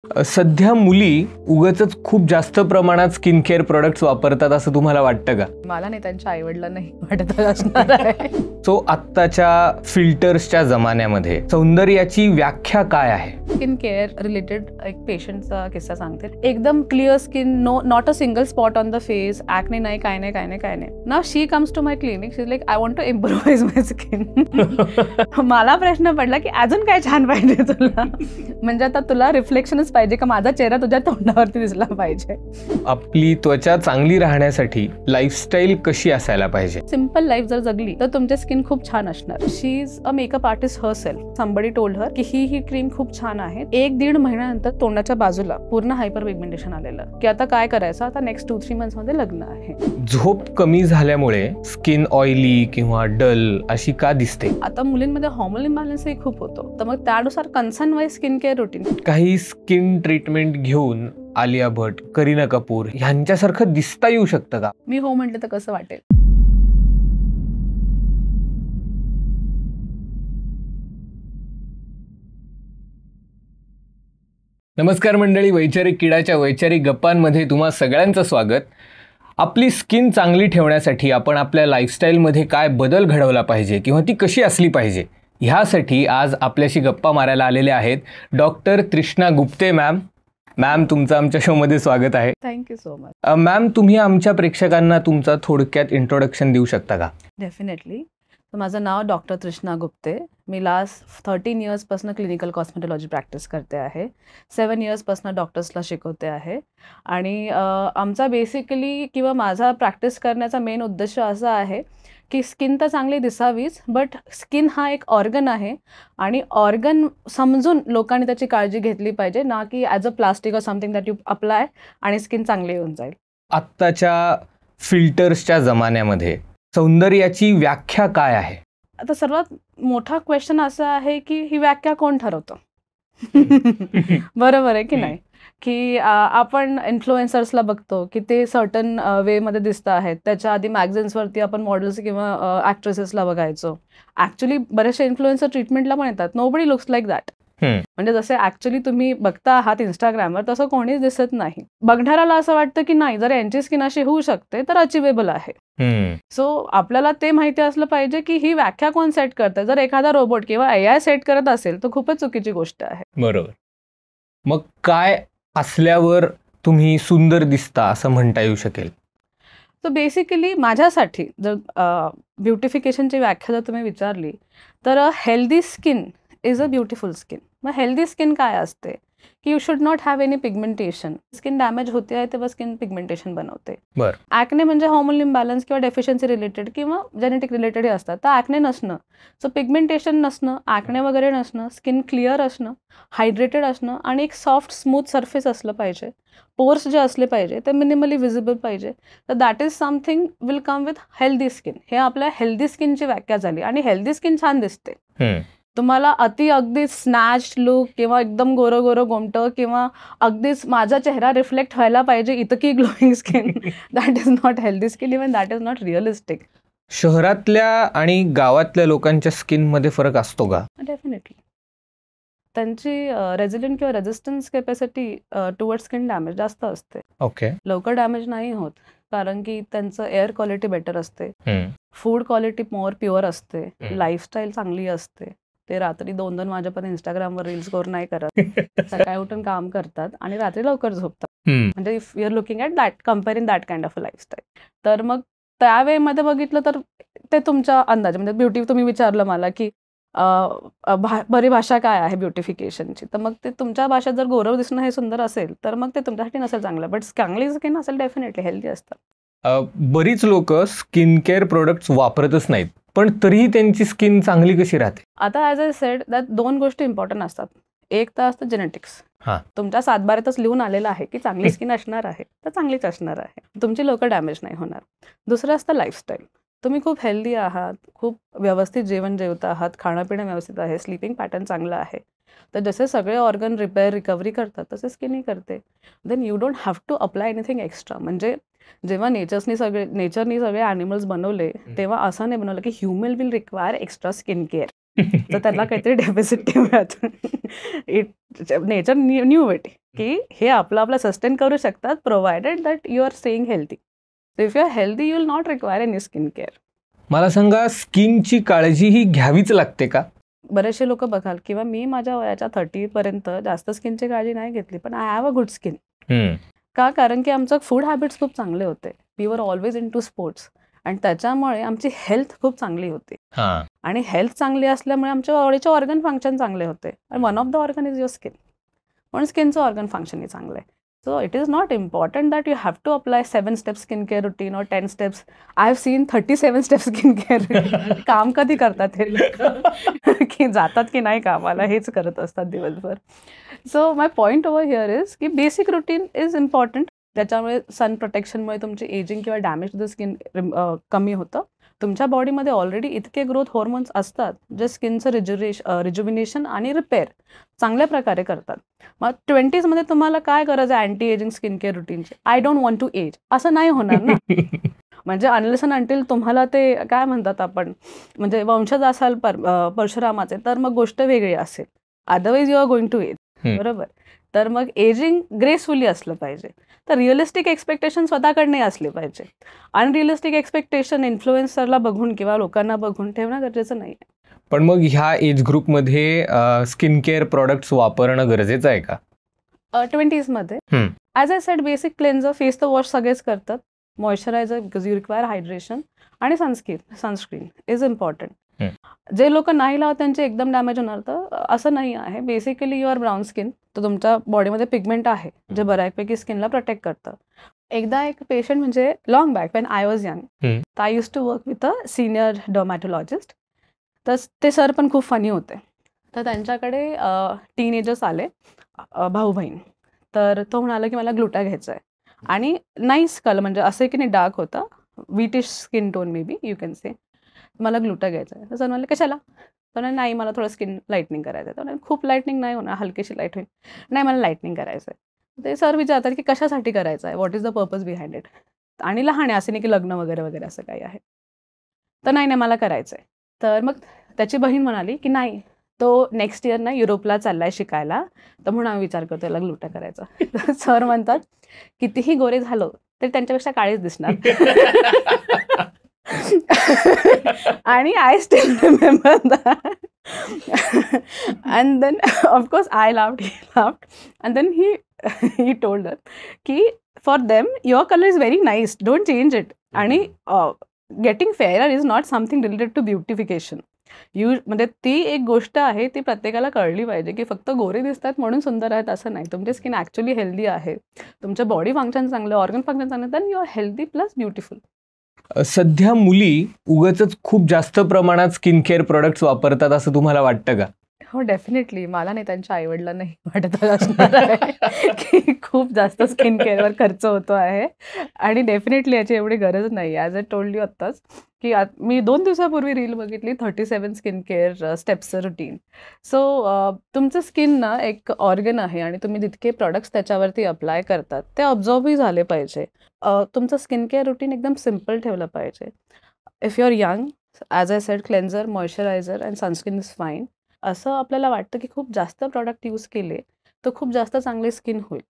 सध्या मुली उगाचच खूप जास्त प्रमाणात स्किन केअर प्रोडक्ट्स वापरतात असं तुम्हाला वाटतं का? मला नाही, त्यांच्या आईवडिलांनाही वाटत असणार आहे. सो आत्ताच्या फिल्टर्सच्या जमान्यामध्ये सौंदर्याची व्याख्या काय आहे? स्किन केअर रिलेटेड एक पेशंटचा किस्सा सांगते. एकदम clear skin, not a single spot on the face, acne नाही, काय नाही. Now she comes to my clinic, she is like I want to improvise my skin. मला प्रश्न पडला की अजून काय छान पाहिजे तुला, म्हणजे आता तुला रिफ्लेक्शनच पाहिजे का माझा चेहरा तुझ्या तोंडावरती दिसला पाहिजे? आपली त्वचा चांगली राहण्यासाठी लाईफस्टाईल कशी असायला पाहिजे? सिंपल लाईफ जर जगली तर तुमची स्किन खूप छान असणार. She is a makeup artist herself. Somebody told her की ही क्रीम खूप छान आहे. 1-1.5 महिन्यानंतर तोंडाच्या बाजूला पूर्ण हायपर पिगमेंटेशन आलेलं की आता काय करायचं, आता नेक्स्ट 2-3 मंथ्स मध्ये लग्न आहे. झोप कमी झाल्यामुळे स्किन ऑइली किंवा डल अशी का दिसते? आता मुलींमध्ये हॉर्मोन इम्बॅलन्सही खूप होतो, तर मग त्यानुसार concern wise skin care routine. काही स्किन ट्रीटमेंट घेऊन आलिया भट, करीना कपूर यांच्यासारखं दिसता येऊ शकतं का? मी हो म्हटलं तर कसं वाटेल? नमस्कार मंडळी, वैचारिक किडाच्या वैचारिक गप्पांमध्ये तुम्हा सगळ्यांचं स्वागत. आपली स्किन चांगली ठेवण्यासाठी आपण आपल्या लाईफस्टाईलमध्ये काय बदल घडवला पाहिजे किंवा ती कशी असली पाहिजे, ह्यासाठी आज आपल्याशी गप्पा मारायला आलेले आहेत डॉक्टर तृष्णा गुप्ते मॅम. मॅम, तुमचं आमच्या शोमध्ये स्वागत आहे. Thank you so much. मॅम, तुम्ही आमच्या प्रेक्षकांना तुमचा थोडक्यात इंट्रोडक्शन देऊ शकता का? डेफिनेटली. तर माझं नाव डॉक्टर तृष्णा गुप्ते. मी लास्ट 13 इयर्सपासून क्लिनिकल कॉस्मेटॉलॉजी प्रॅक्टिस करते आहे. 7 इयर्सपासून डॉक्टर्सला शिकवते आहे. आणि आमचा बेसिकली किंवा माझा प्रॅक्टिस करण्याचा मेन उद्देश असा आहे की स्किन तर चांगली दिसावीच, बट स्किन हा एक ऑर्गन आहे आणि ऑर्गन समजून लोकांनी त्याची काळजी घेतली पाहिजे, ना की as a plastic or something that you apply आणि स्किन चांगली होऊन जाईल. आत्ताच्या फिल्टर्सच्या जमान्यामध्ये सौंदर्याची व्याख्या काय आहे? आता सर्वात मोठा क्वेश्चन असा आहे की ही व्याख्या कोण ठरवतं? बरोबर आहे की नाही? की आपण इन्फ्लुएन्सर्सला बघतो की ते सर्टन वेमध्ये दिसत आहेत. त्याच्या आधी मॅगझिन्सवरती आपण मॉडेल्स किंवा ॲक्ट्रेसेसला बघायचो. ॲक्च्युली बरेचसे इन्फ्लुएन्सर ट्रीटमेंटला पण येतात. Nobody looks like that. म्हणजे जसे ॲक्च्युली तुम्ही बघता आहात इंस्टाग्रामवर, तसं कोणीच दिसत नाही. बघणाऱ्याला असं वाटतं की नाही, जर यांची स्किन अशी होऊ शकते तर अचिवेबल आहे. सो आपल्याला ते माहिती असलं पाहिजे की ही व्याख्या कोण सेट करतंय. जर एखादा रोबोट किंवा AI सेट करत असेल तर खूपच चुकीची गोष्ट आहे. बरोबर. मग काय असल्यावर तुम्ही सुंदर दिसता असं म्हणता येऊ शकेल? तर बेसिकली माझ्यासाठी जर ब्युटिफिकेशनची व्याख्या जर तुम्ही विचारली तर healthy skin is a beautiful skin. मग हेल्दी स्किन काय असते की you should not have any pigmentation. Skin damage होते आहे तेव्हा स्किन पिगमेंटेशन बनवते. ॲक्ने म्हणजे हॉर्मोन इम्बॅलन्स किंवा डेफिशियन्सी रिलेटेड किंवा जेनेटिक रिलेटेडही असतात. तर ॲक्ने नसणं, सो पिगमेंटेशन नसणं, ॲक्ने वगैरे नसणं, स्किन क्लिअर असणं, हायड्रेटेड असणं आणि एक सॉफ्ट स्मूथ सरफेस असलं पाहिजे. पोर्स जे असले पाहिजे ते मिनिमली विजिबल पाहिजे. तर that is something will come with healthy skin. हे आपल्या हेल्दी स्किनची व्याख्या झाली. आणि हेल्दी स्किन छान दिसते. तुम्हाला अगदी स्नॅच लुक किंवा एकदम गोरं गोमटं किंवा अगदीच माझा चेहरा रिफ्लेक्ट व्हायला पाहिजे इतकी glowing skin, that is not healthy skin, even that is not realistic. शहरातल्या आणि गावातल्या लोकांच्या स्किनमध्ये फरक असतो का? डेफिनेटली. त्यांची रेझिलियंट किंवा resistance capacity toward skin damage जास्त असते. ओके. लवकर डॅमेज नाही होत कारण की त्यांचं एअर क्वालिटी बेटर असते, फूड क्वालिटी मोर प्युअर असते, लाईफस्टाईल चांगली असते. ते रात्री 2-2 वाजेपर्यंत इंस्टाग्रामवर रील्स स्कोर नाही करत. सकाळी उठून काम करतात आणि रात्री लवकर झोपतात. म्हणजे if you are looking at that, comparing that kind of a lifestyle, तर मग त्या वेमध्ये बघितलं तर ते तुमच्या अंदाजे, म्हणजे ब्युटी तुम्ही विचारलं मला की बरी भाषा काय आहे ब्युटिफिकेशनची, तर मग ते तुमच्या भाषेत जर गोरव दिसणं हे सुंदर असेल तर मग ते तुमच्यासाठी नसेल चांगलं, बट चांगली स्किन असेल डेफिनेटली हेल्दी असतात. बरीच लोक स्किन केअर प्रोडक्ट्स वापरतच नाहीत, पण तरीही त्यांची स्किन चांगली कशी राहते? आता ॲज आय सेड त्यात 2 गोष्टी इम्पॉर्टंट असतात. एक तर असतं जेनेटिक्स. तुमच्या 7 बारेतच लिहून आलेलं आहे की चांगली स्किन असणार आहे तर चांगलीच असणार आहे, तुमची लवकर डॅमेज नाही होणार. दुसरं असतं लाईफस्टाईल. तुम्ही खूप हेल्दी आहात, खूप व्यवस्थित जेवण जेवता आहात, खाणंपिणं व्यवस्थित आहे, स्लीपिंग पॅटर्न चांगला आहे, तर जसे सगळे ऑर्गन रिकव्हरी करतात तसे स्किनही करते. Then you don't have to apply anything extra. म्हणजे जेव्हा नेचरनी सगळे ॲनिमल्स बनवले तेव्हा असं नाही बनवलं की human will require extra skin care. तर त्याला काहीतरी डेफिसिट ठेवूयात. Nature knew it. की हे आपलं सस्टेन करू शकतात provided that you are staying healthy. So if you are healthy you will not require any skin care. मला सांगा, स्किनची काळजी ही घ्यावीच लागते का? बरेचसे लोक बघाल किंवा मी माझ्या वयाच्या 30 पर्यंत जास्त स्किनची काळजी नाही घेतली, पण I have a good skin. का? कारण की आमचं फूड हॅबिट्स खूप चांगले होते. We were always in to sports आणि त्याच्यामुळे आमची हेल्थ खूप चांगली होती. आणि हेल्थ चांगली असल्यामुळे आमच्या बॉडीचे ऑर्गन फंक्शन चांगले होते. आणि one of the organ is your skin. म्हणून स्किनचं ऑर्गन फंक्शनही चांगलं आहे. So it is not important that you have to apply 7-step skincare routine or 10 steps. I have seen 37-step skincare routine. काम कधी करतात हे लोक की जातात की नाही कामाला हेच करत असतात दिवसभर. So my point over here is की बेसिक रुटीन इज इम्पॉर्टंट. त्याच्यामुळे सन प्रोटेक्शनमुळे तुमची एजिंग किंवा डॅमेज टू द स्किन कमी होतं. तुमच्या बॉडीमध्ये ऑलरेडी इतके ग्रोथ हॉर्मोन्स असतात जे स्किनचं रिज्युविनेशन आणि रिपेअर चांगल्या प्रकारे करतात. मग 20s मध्ये तुम्हाला काय गरज आहे अँटी एजिंग स्किन केअर रुटीनची? I don't want to age असं नाही होणार ना. म्हणजे अनलेस अँड अंटिल तुम्हाला ते काय म्हणतात आपण म्हणजे वंशज असाल परशुरामाचे तर मग गोष्ट वेगळी असेल. Otherwise you are going to age. बरोबर. तर मग एजिंग ग्रेसफुली असलं पाहिजे. तर रिअलिस्टिक एक्सपेक्टेशन स्वतःकडे असले पाहिजे. अनरिअलिस्टिक एक्सपेक्टेशन इन्फ्लुएन्सरला बघून किंवा लोकांना बघून ठेवणं गरजेचं नाही. पण मग ह्या एज ग्रुपमध्ये स्किन केअर प्रोडक्ट्स वापरणं गरजेचं आहे का? 20s मध्ये as I said basic cleanser, face the wash सगळेच करतात. Moisturiser because you require hydration आणि सनस्क्रीन इज इम्पॉर्टंट. जे लोक नाही लावत त्यांचे एकदम डॅमेज होणार. तर असं नाही आहे. Basically you are brown skin, तर तुमच्या बॉडीमध्ये पिगमेंट आहे जे बऱ्यापैकी स्किनला प्रोटेक्ट करतं. एकदा एक पेशंट म्हणजे long back when I was young, तर I use to work with a senior dermatologist. तर ते सर पण खूप फनी होते. तर त्यांच्याकडे टीनेजर्स आले, भाऊ बहीण. तर तो म्हणाला की मला ग्लुटा घ्यायचा आहे आणि नाईस कलर म्हणजे असं की नाही डार्क होता, wheatish skin tone may be you can say. मला ग्लुटा घ्यायचा आहे. तर सर म्हणाले कशाला? तर नाही मला थोडं स्किन लाईटनिंग करायचं आहे. तर खूप लाईटनिंग नाही होणार, हलकीशी लाईट होईल. नाही मला लाईटनिंग करायचं आहे. ते सर विचारतात की कशासाठी करायचं आहे, what is the purpose behind it. आणि लहान आहे असं नाही की लग्न वगैरे वगैरे असं काही आहे. तर नाही मला करायचं आहे. तर मग त्याची बहीण म्हणाली की नाही तो नेक्स्ट इयर ना युरोपला चाललाय शिकायला, तर म्हणून आम्ही विचार करतो याला ग्लुटा करायचा. तर सर म्हणतात कितीही गोरे झालो तरी त्यांच्यापेक्षा काळीच दिसणार. आणि I still remember that. And then of course I laughed, he laughed. And then he told her की for them your colour is very nice, don't change it. आणि getting fair is not something related to beautification. म्हणजे ती एक गोष्ट आहे ती प्रत्येकाला कळली पाहिजे की फक्त गोरे दिसतात म्हणून सुंदर आहेत असं नाही. तुमची स्किन ॲक्च्युली हेल्दी आहे, तुमचं बॉडी फंक्शन चांगलं, ऑर्गन फंक्शन चांगलं, then you are healthy plus beautiful. सध्या मुली उगाचच खूप जास्त प्रमाणात स्किन केअर प्रोडक्ट्स वापरतात असं तुम्हाला वाटतं का? हो डेफिनेटली. मला नाही, त्यांच्या आईवडिलांनाही वाटत असणार आहे की खूप जास्त स्किन केअरवर खर्च होतो आहे. आणि डेफिनेटली याची एवढी गरज नाही. ॲज अ टोल्ड यू आत्ताच की मी 2 दिवसापूर्वी रील बघितली 37 स्किन केअर स्टेप्सचं रुटीन. सो तुमचं स्किन ना एक ऑर्गन आहे आणि तुम्ही जितके प्रॉडक्ट्स त्याच्यावरती अप्लाय करतात ते ऑब्झर्वही झाले पाहिजे. तुमचं स्किन केअर रुटीन एकदम सिम्पल ठेवलं पाहिजे. If you are young, as I said cleanser, moisturiser and sunscreen is fine. असं आपल्याला वाटतं की खूप जास्त प्रॉडक्ट यूज केले तर खूप जास्त चांगली स्किन होईल,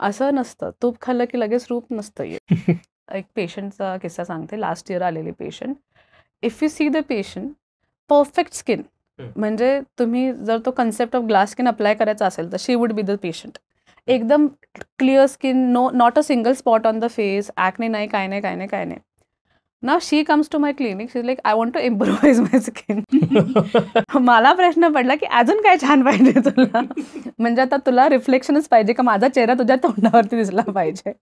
असं नसतं. तूप खाल्लं की लगेच रूप नसतं येत. एक पेशंटचा किस्सा सांगते. लास्ट इयर आलेली patient. If you see the patient, perfect skin. म्हणजे तुम्ही जर तो concept of glass skin apply करायचा असेल तर शी वुड बी द पेशंट. एकदम clear skin, not a single spot on the face, acne नाही, काय नाही. Now she comes to my clinic, she's like, I want to improvise my skin. मला प्रश्न पडला की अजून काय छान पाहिजे तुला? म्हणजे आता तुला रिफ्लेक्शनच पाहिजे का माझा चेहरा तुझ्या तोंडावरती दिसला पाहिजे?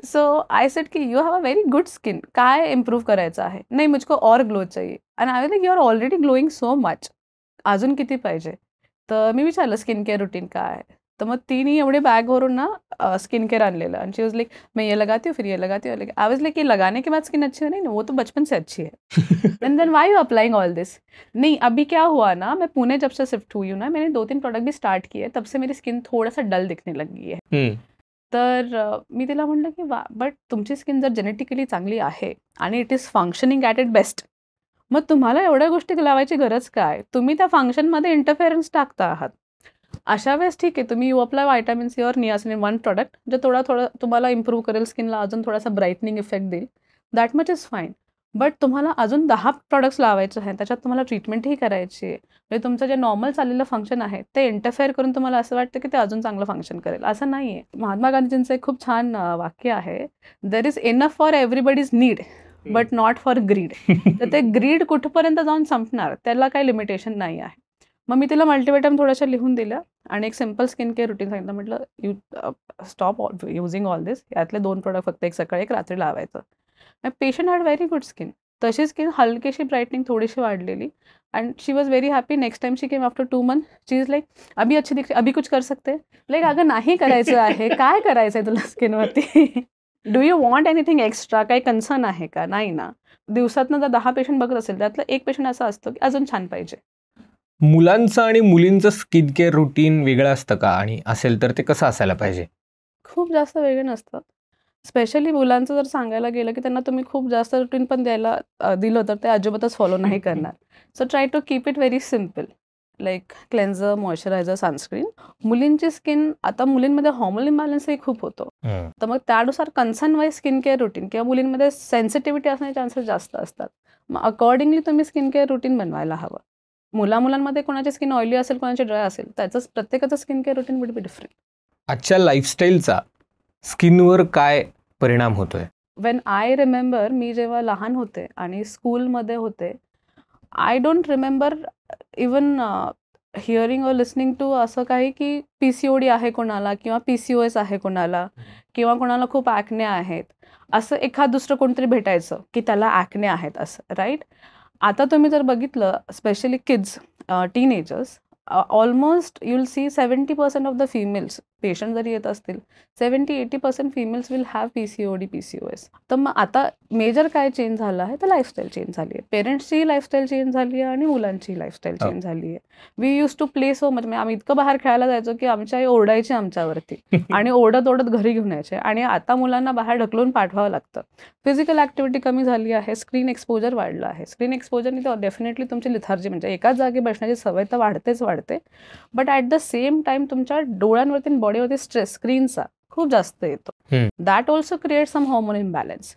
सो आय सेड की you have a very good skin, काय इम्प्रूव्ह करायचं आहे? नाही मुझको और ग्लो चाहिए. आणि I like you are already glowing so much, अजून किती पाहिजे? तर मी विचारलं स्किन केअर रुटीन काय आहे? तर मग तिने एवढे बॅगवरून ना स्किन केअर आणलेलं. आणि शी वॉज लाइक मैं ये लगाती हूँ फिर ये लगाती हूँ. आई वाज लाइक ये लगाने के बाद स्किन अच्छी नहीं, वो तो बचपन से अच्छी है. एंड देन व्हाई यू अप्लाइंग ऑल दिस? नहीं अभी क्या हुआ ना, मैं पुणे जब से शिफ्ट हुई हूँ ना, मैंने 2-3 प्रोडक्ट भी स्टार्ट किए, तब से मेरी स्किन थोड़ा सा डल दिखने लगी है. तर मी तिला म्हटलं की वा, बट तुमची स्किन जर जेनेटिकली चांगली आहे आणि it is functioning at it best, मग तुम्हाला एवढ्या गोष्टी लावायची गरज काय? तुम्ही त्या फंक्शनमध्ये इंटरफेरन्स टाकता आहात. अशा वेळेस ठीक आहे, तुम्ही यू अप्लाय व्हायटामिन सी और नियासिन वन प्रोडक्ट जे थोडं तुम्हाला इम्प्रूव्ह करेल, स्किनला अजून थोडासा ब्राईटनिंग इफेक्ट देईल, that much is fine. But तुम्हाला अजून 10 प्रोडक्ट्स लावायचे आहेत, त्याच्यात तुम्हाला ट्रीटमेंटही करायची आहे, म्हणजे तुमचं जे नॉर्मल चाललेलं फंक्शन आहे ते इंटरफेअर करून तुम्हाला असं वाटतं की ते अजून चांगलं फंक्शन करेल, असं नाही आहे. महात्मा गांधींचं एक खूप छान वाक्य आहे, there is enough for everybody's need but not for greed. तर ते ग्रीड कुठपर्यंत जाऊन संपणार त्याला काही लिमिटेशन नाही आहे. मग मी तिला मल्टीव्हिटॅमिन थोड्याशा लिहून दिल्या आणि एक सिम्पल स्किन केअर रुटीन सांगितलं. म्हटलं यू स्टॉप युझिंग ऑल दिस, यातले 2 प्रोडक्ट फक्त, एक सकाळी एक रात्री लावायचं. Patient had very good skin, तशी स्किन हलकीशी ब्राईटनिंग थोडीशी वाढलेली and she was very happy. Next time she came after 2 month, she is like अभी अच्छी दिखते, अभी कुछ कर सकते. लाईक अगं नाही करायचं आहे, काय करायचं आहे तुला स्किनवरती? Do you want anything extra? काही कन्सर्न आहे का? नाही ना. दिवसातनं जर 10 पेशंट बघत असेल त्यातलं एक पेशंट असा असतो की अजून छान पाहिजे. मुलांचं आणि मुलींचं स्किन केअर रुटीन वेगळं असतं का, आणि असेल तर ते कसं असायला पाहिजे? खूप जास्त वेगळं नसतं. स्पेशली मुलांचं जर सांगायला गेलं की त्यांना तुम्ही खूप जास्त रुटीन पण द्यायला दिलं तर ते अजिबातच फॉलो नाही करणार. So try to keep it very simple, like cleanser, moisturiser, sunscreen. मुलींची स्किन, आता मुलींमध्ये हॉर्मोन इम्बॅलन्सही खूप होतो, तर मग त्यानुसार concern wise skin care routine, किंवा मुलींमध्ये सेन्सिटिव्हिटी असण्याचे चान्सेस जास्त असतात, मग अकॉर्डिंगली तुम्ही स्किन केअर रुटीन बनवायला हवं. मुलांमध्ये कोणाची स्किन ऑइली असेल, कोणाची ड्राय असेल, त्याचंच प्रत्येकाचं skin care routine would be different. आजच्या लाईफस्टाईलचा स्किनवर काय परिणाम होतोय? वेन आय रिमेंबर, मी जेव्हा लहान होते आणि स्कूलमध्ये होते, I don't remember even hearing और लिसनिंग टू असं काही की PCOD आहे कोणाला, किंवा PCOS आहे कोणाला, किंवा कोणाला खूप ॲक्ने आहेत, असं एखाद दुसरं कोणतरी भेटायचं की त्याला ॲक्ने आहेत असं, राईट? आता तुम्ही जर बघितलं, specially kids, teenagers, almost you will see 70% of the females patient जरी येत असतील, 70-80% females will have PCOD, PCOS. तर मग आता मेजर काय चेंज झालं आहे, तर लाईफस्टाईल चेंज झाली आहे. पेरेंट्सची लाईफस्टाईल चेंज झाली आहे आणि मुलांची लाईफस्टाईल चेंज झाली आहे. We use to play so much, म्हणजे आम्ही इतकं बाहेर खेळायला जायचो की आमची आई ओरडायची आमच्यावरती आणि ओरडत घरी घेऊन यायचे. आणि आता मुलांना बाहेर ढकलून पाठवावं लागतं. फिजिकल ॲक्टिव्हिटी कमी झाली आहे, स्क्रीन एक्सपोजर वाढलं आहे. स्क्रीन एक्सपोजरने तर डेफिनेटली तुमची लिथार्जी, म्हणजे एकाच जागी बसण्याची सवय तर वाढते, but at the same time तुमच्या डोळ्यांवरती आणि बॉडीवरती स्ट्रेस स्क्रीनचा खूप जास्त येतो. That also create some hormone imbalance.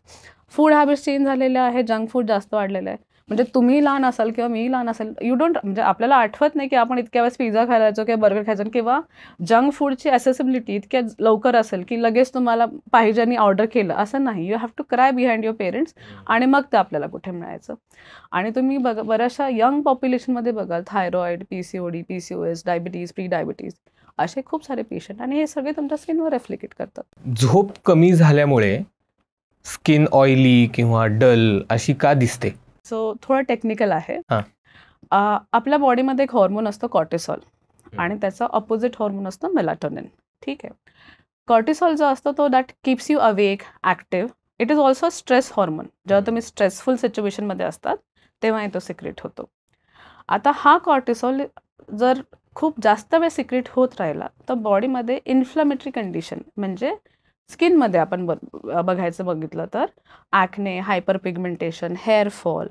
Food habits change झालेले आहे, जंक फूड जास्त वाढलेलं आहे. म्हणजे तुम्ही लहान असाल किंवा मी लहान असेल, यू डोंट, म्हणजे आपल्याला आठवत नाही की आपण इतक्या वेळेस पिझ्झा खायचो किंवा बर्गर खायचो, किंवा जंक फूडची ॲसेसिबिलिटी इतक्या लवकर असेल की लगेच तुम्हाला पाहिजे आणि ऑर्डर केलं, असं नाही. You have to cry behind your parents आणि मग ते आपल्याला कुठे मिळायचं. आणि तुम्ही बऱ्याचशा यंग पॉप्युलेशनमध्ये बघाल, thyroid, PCOD, PCOS, diabetes, pre diabetes, असे खूप सारे पेशंट, आणि हे सगळे तुमच्या स्किनवर रेफ्लेक्ट करतात. झोप कमी झाल्यामुळे स्किन ऑइली किंवा डल अशी का दिसते? सो थोडं टेक्निकल आहे. आपल्या बॉडीमध्ये एक हॉर्मोन असतो कॉर्टिसॉल, आणि त्याचा ऑपोजिट हॉर्मोन असतो मेलाटोनिन. ठीक आहे. कॉर्टिसॉल जो असतो तो that keeps you awake, active. It is also stress hormone. जेव्हा तुम्ही स्ट्रेसफुल सिच्युएशनमध्ये असतात तेव्हा तो सिक्रेट होतो. आता हा कॉर्टिसॉल जर खूप जास्त वेळ सिक्रेट होत राहिला तर बॉडीमध्ये इन्फ्लमेटरी कंडिशन, म्हणजे स्किनमध्ये आपण बघितलं तर acne, hyper pigmentation, hair fall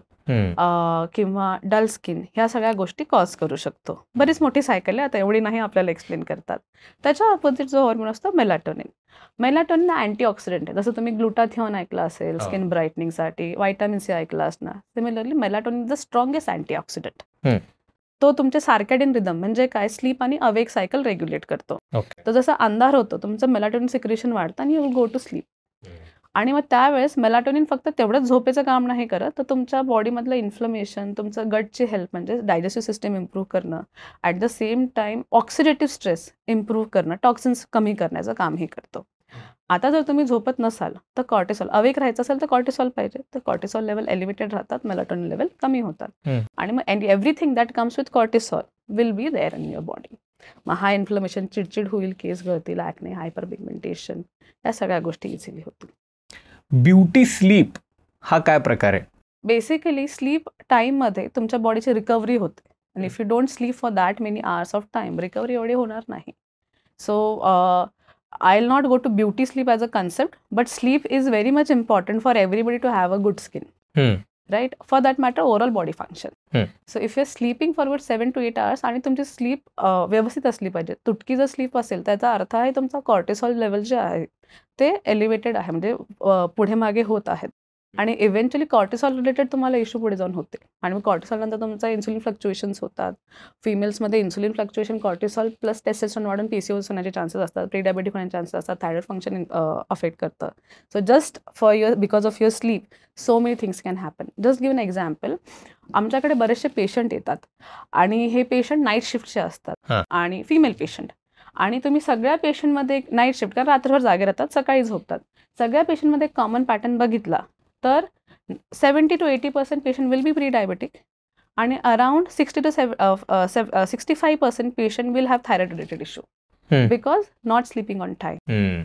किंवा डल स्किन, ह्या सगळ्या गोष्टी कॉज करू शकतो. बरीच मोठी सायकल आहे, आता एवढी नाही आपल्याला एक्सप्लेन करतात. त्याच्या अपोजिट जो हॉर्मोन असतो मेलाटोनिन. मेलाटोनिन अँटीऑक्सिडंट आहे. जसं तुम्ही ग्लुटाथिओन ऐकलं असेल स्किन ब्राईटनिंगसाठी, व्हायटामिन सी ऐकलं असणार. Similarly melatonin is the strongest antioxidant. तो तुमचे सार्कॅडियन रिदम, म्हणजे काय, स्लीप आणि अवेक सायकल रेग्युलेट करतो. तर जसं अंधार होतो, तुमचं मेलाटोनिन सिक्रेशन वाढतं आणि you will go to sleep. आणि मग त्यावेळेस मेलाटोनिन फक्त तेवढंच झोपेचं काम नाही करत, तर तुमच्या बॉडीमधलं इन्फ्लमेशन, तुमचं गटची हेल्थ, म्हणजे डायजेस्टिव्ह सिस्टम इम्प्रूव्ह करणं, at the same time oxidative stress improve करणं, टॉक्सिन्स कमी करण्याचं कामही करतो. आता जर तुम्ही झोपत नसाल तर कॉर्टिसॉल, अवेक राहायचं असेल तर कॉर्टिसॉल पाहिजे, तर कॉर्टिसॉल लेवल एलिव्हेटेड राहतात, मेलाटोनिन लेवल कमी होतात. आणि मग everything that comes with cortisol will be there in your body. मग हा इन्फ्लमेशन, चिडचिड होईल, केस गळतील, ॲक्ने, हायपर पिगमेंटेशन, या सगळ्या गोष्टी इझिली होतील. ब्युटी स्लीप हा काय प्रकार आहे? बेसिकली स्लीप टाईममध्ये तुमच्या बॉडीची रिकव्हरी होते, आणि if you don't sleep for that many hours of time, recovery एवढी होणार नाही. So I will not go to beauty sleep as a concept, but sleep is very much important for everybody to have a good skin. Right, for that matter overall body function. Hmm. So if you are sleeping for 7 to 8 hours आणि तुमची sleep व्यवस्थित असली पाहिजे. तुटकी जर sleep असेल त्याचा अर्थ आहे तुमचा कॉर्टिसॉल लेवल जे आहे ते एलिव्हेटेड आहे, म्हणजे पुढे मागे होत आहेत आणि इव्हेंच्युअली कॉर्टिसॉल रिलेटेड तुम्हाला इश्यू पुढे जाऊन होते आणि मग कॉर्टिसॉल नंतर तुमचा इन्सुलिन फ्लक्च्युएशन्स होतात. फिमेल्समध्ये insulin fluctuation, cortisol plus testosterone वाढून PCOS होण्याचे चान्सेस असतात, प्री डायबेटिक होण्याचे चान्सेस असतात, थायरॉइड फंक्शन अफेक्ट करतं. So just for your because of your sleep so many things can happen. Just give an example, आमच्याकडे बरेचसे पेशंट येतात आणि हे पेशंट नाईट शिफ्टचे असतात आणि फिमेल पेशंट, आणि तुम्ही सगळ्या पेशंटमध्ये नाईट शिफ्ट, कारण रात्रभर जागे राहतात, सकाळी झोपतात, सगळ्या पेशंटमध्ये कॉमन पॅटर्न बघितला तर 70 to 80% patient will be pre diabetic आणि around 60 to 65% patient will have thyroid related issue because not sleeping on time.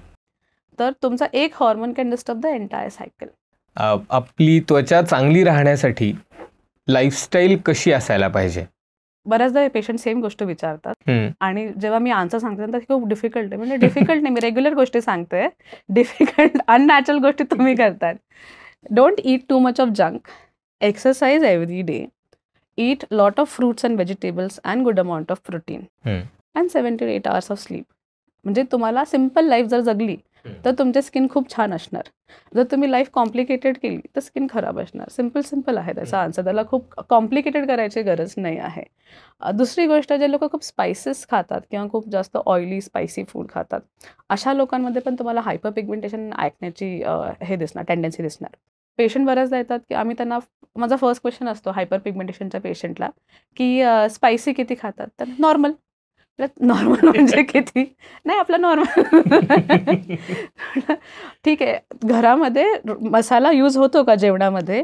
तर तुमचा एक hormone can disturb the entire cycle. आपली त्वचा चांगली राहण्यासाठी लाईफस्टाईल कशी असायला पाहिजे? बऱ्याचदा हे पेशंट सेम गोष्ट विचारतात आणि जेव्हा मी आन्सर सांगते तर खूप डिफिकल्ट आहे. म्हणजे डिफिकल्ट नाही, मी रेग्युलर गोष्टी सांगतोय, डिफिकल्ट अननॅचरल गोष्टी तुम्ही करताय. Don't eat too much of junk, exercise every day, eat lot of fruits and vegetables and good amount of protein and 7 to 8 hours of sleep. म्हणजे तुम्हाला सिम्पल लाईफ जर जगली तर तुमची स्किन खूप छान असणार. जर तुम्ही लाईफ कॉम्प्लिकेटेड केली तर स्किन खराब असणार. सिम्पल आहे त्याचा आन्सर, त्याला खूप कॉम्प्लिकेटेड करायची गरज नाही आहे. दुसरी गोष्ट, जे लोक खूप स्पायसेस खातात किंवा खूप जास्त ऑइली स्पायसी फूड खातात, अशा लोकांमध्ये पण तुम्हाला हायपर पिगमेंटेशन ऐकण्याची हे दिसणार, टेंडन्सी दिसणार. पेशंट बऱ्याचदा येतात की आम्ही त्यांना, माझा फर्स्ट क्वेश्चन असतो हायपर पिगमेंटेशनच्या पेशंटला की स्पायसी किती खातात, तर नॉर्मल. नॉर्मल म्हणजे किती? नाही, आपलं नॉर्मल. ठीक आहे, घरामध्ये मसाला यूज होतो का जेवणामध्ये?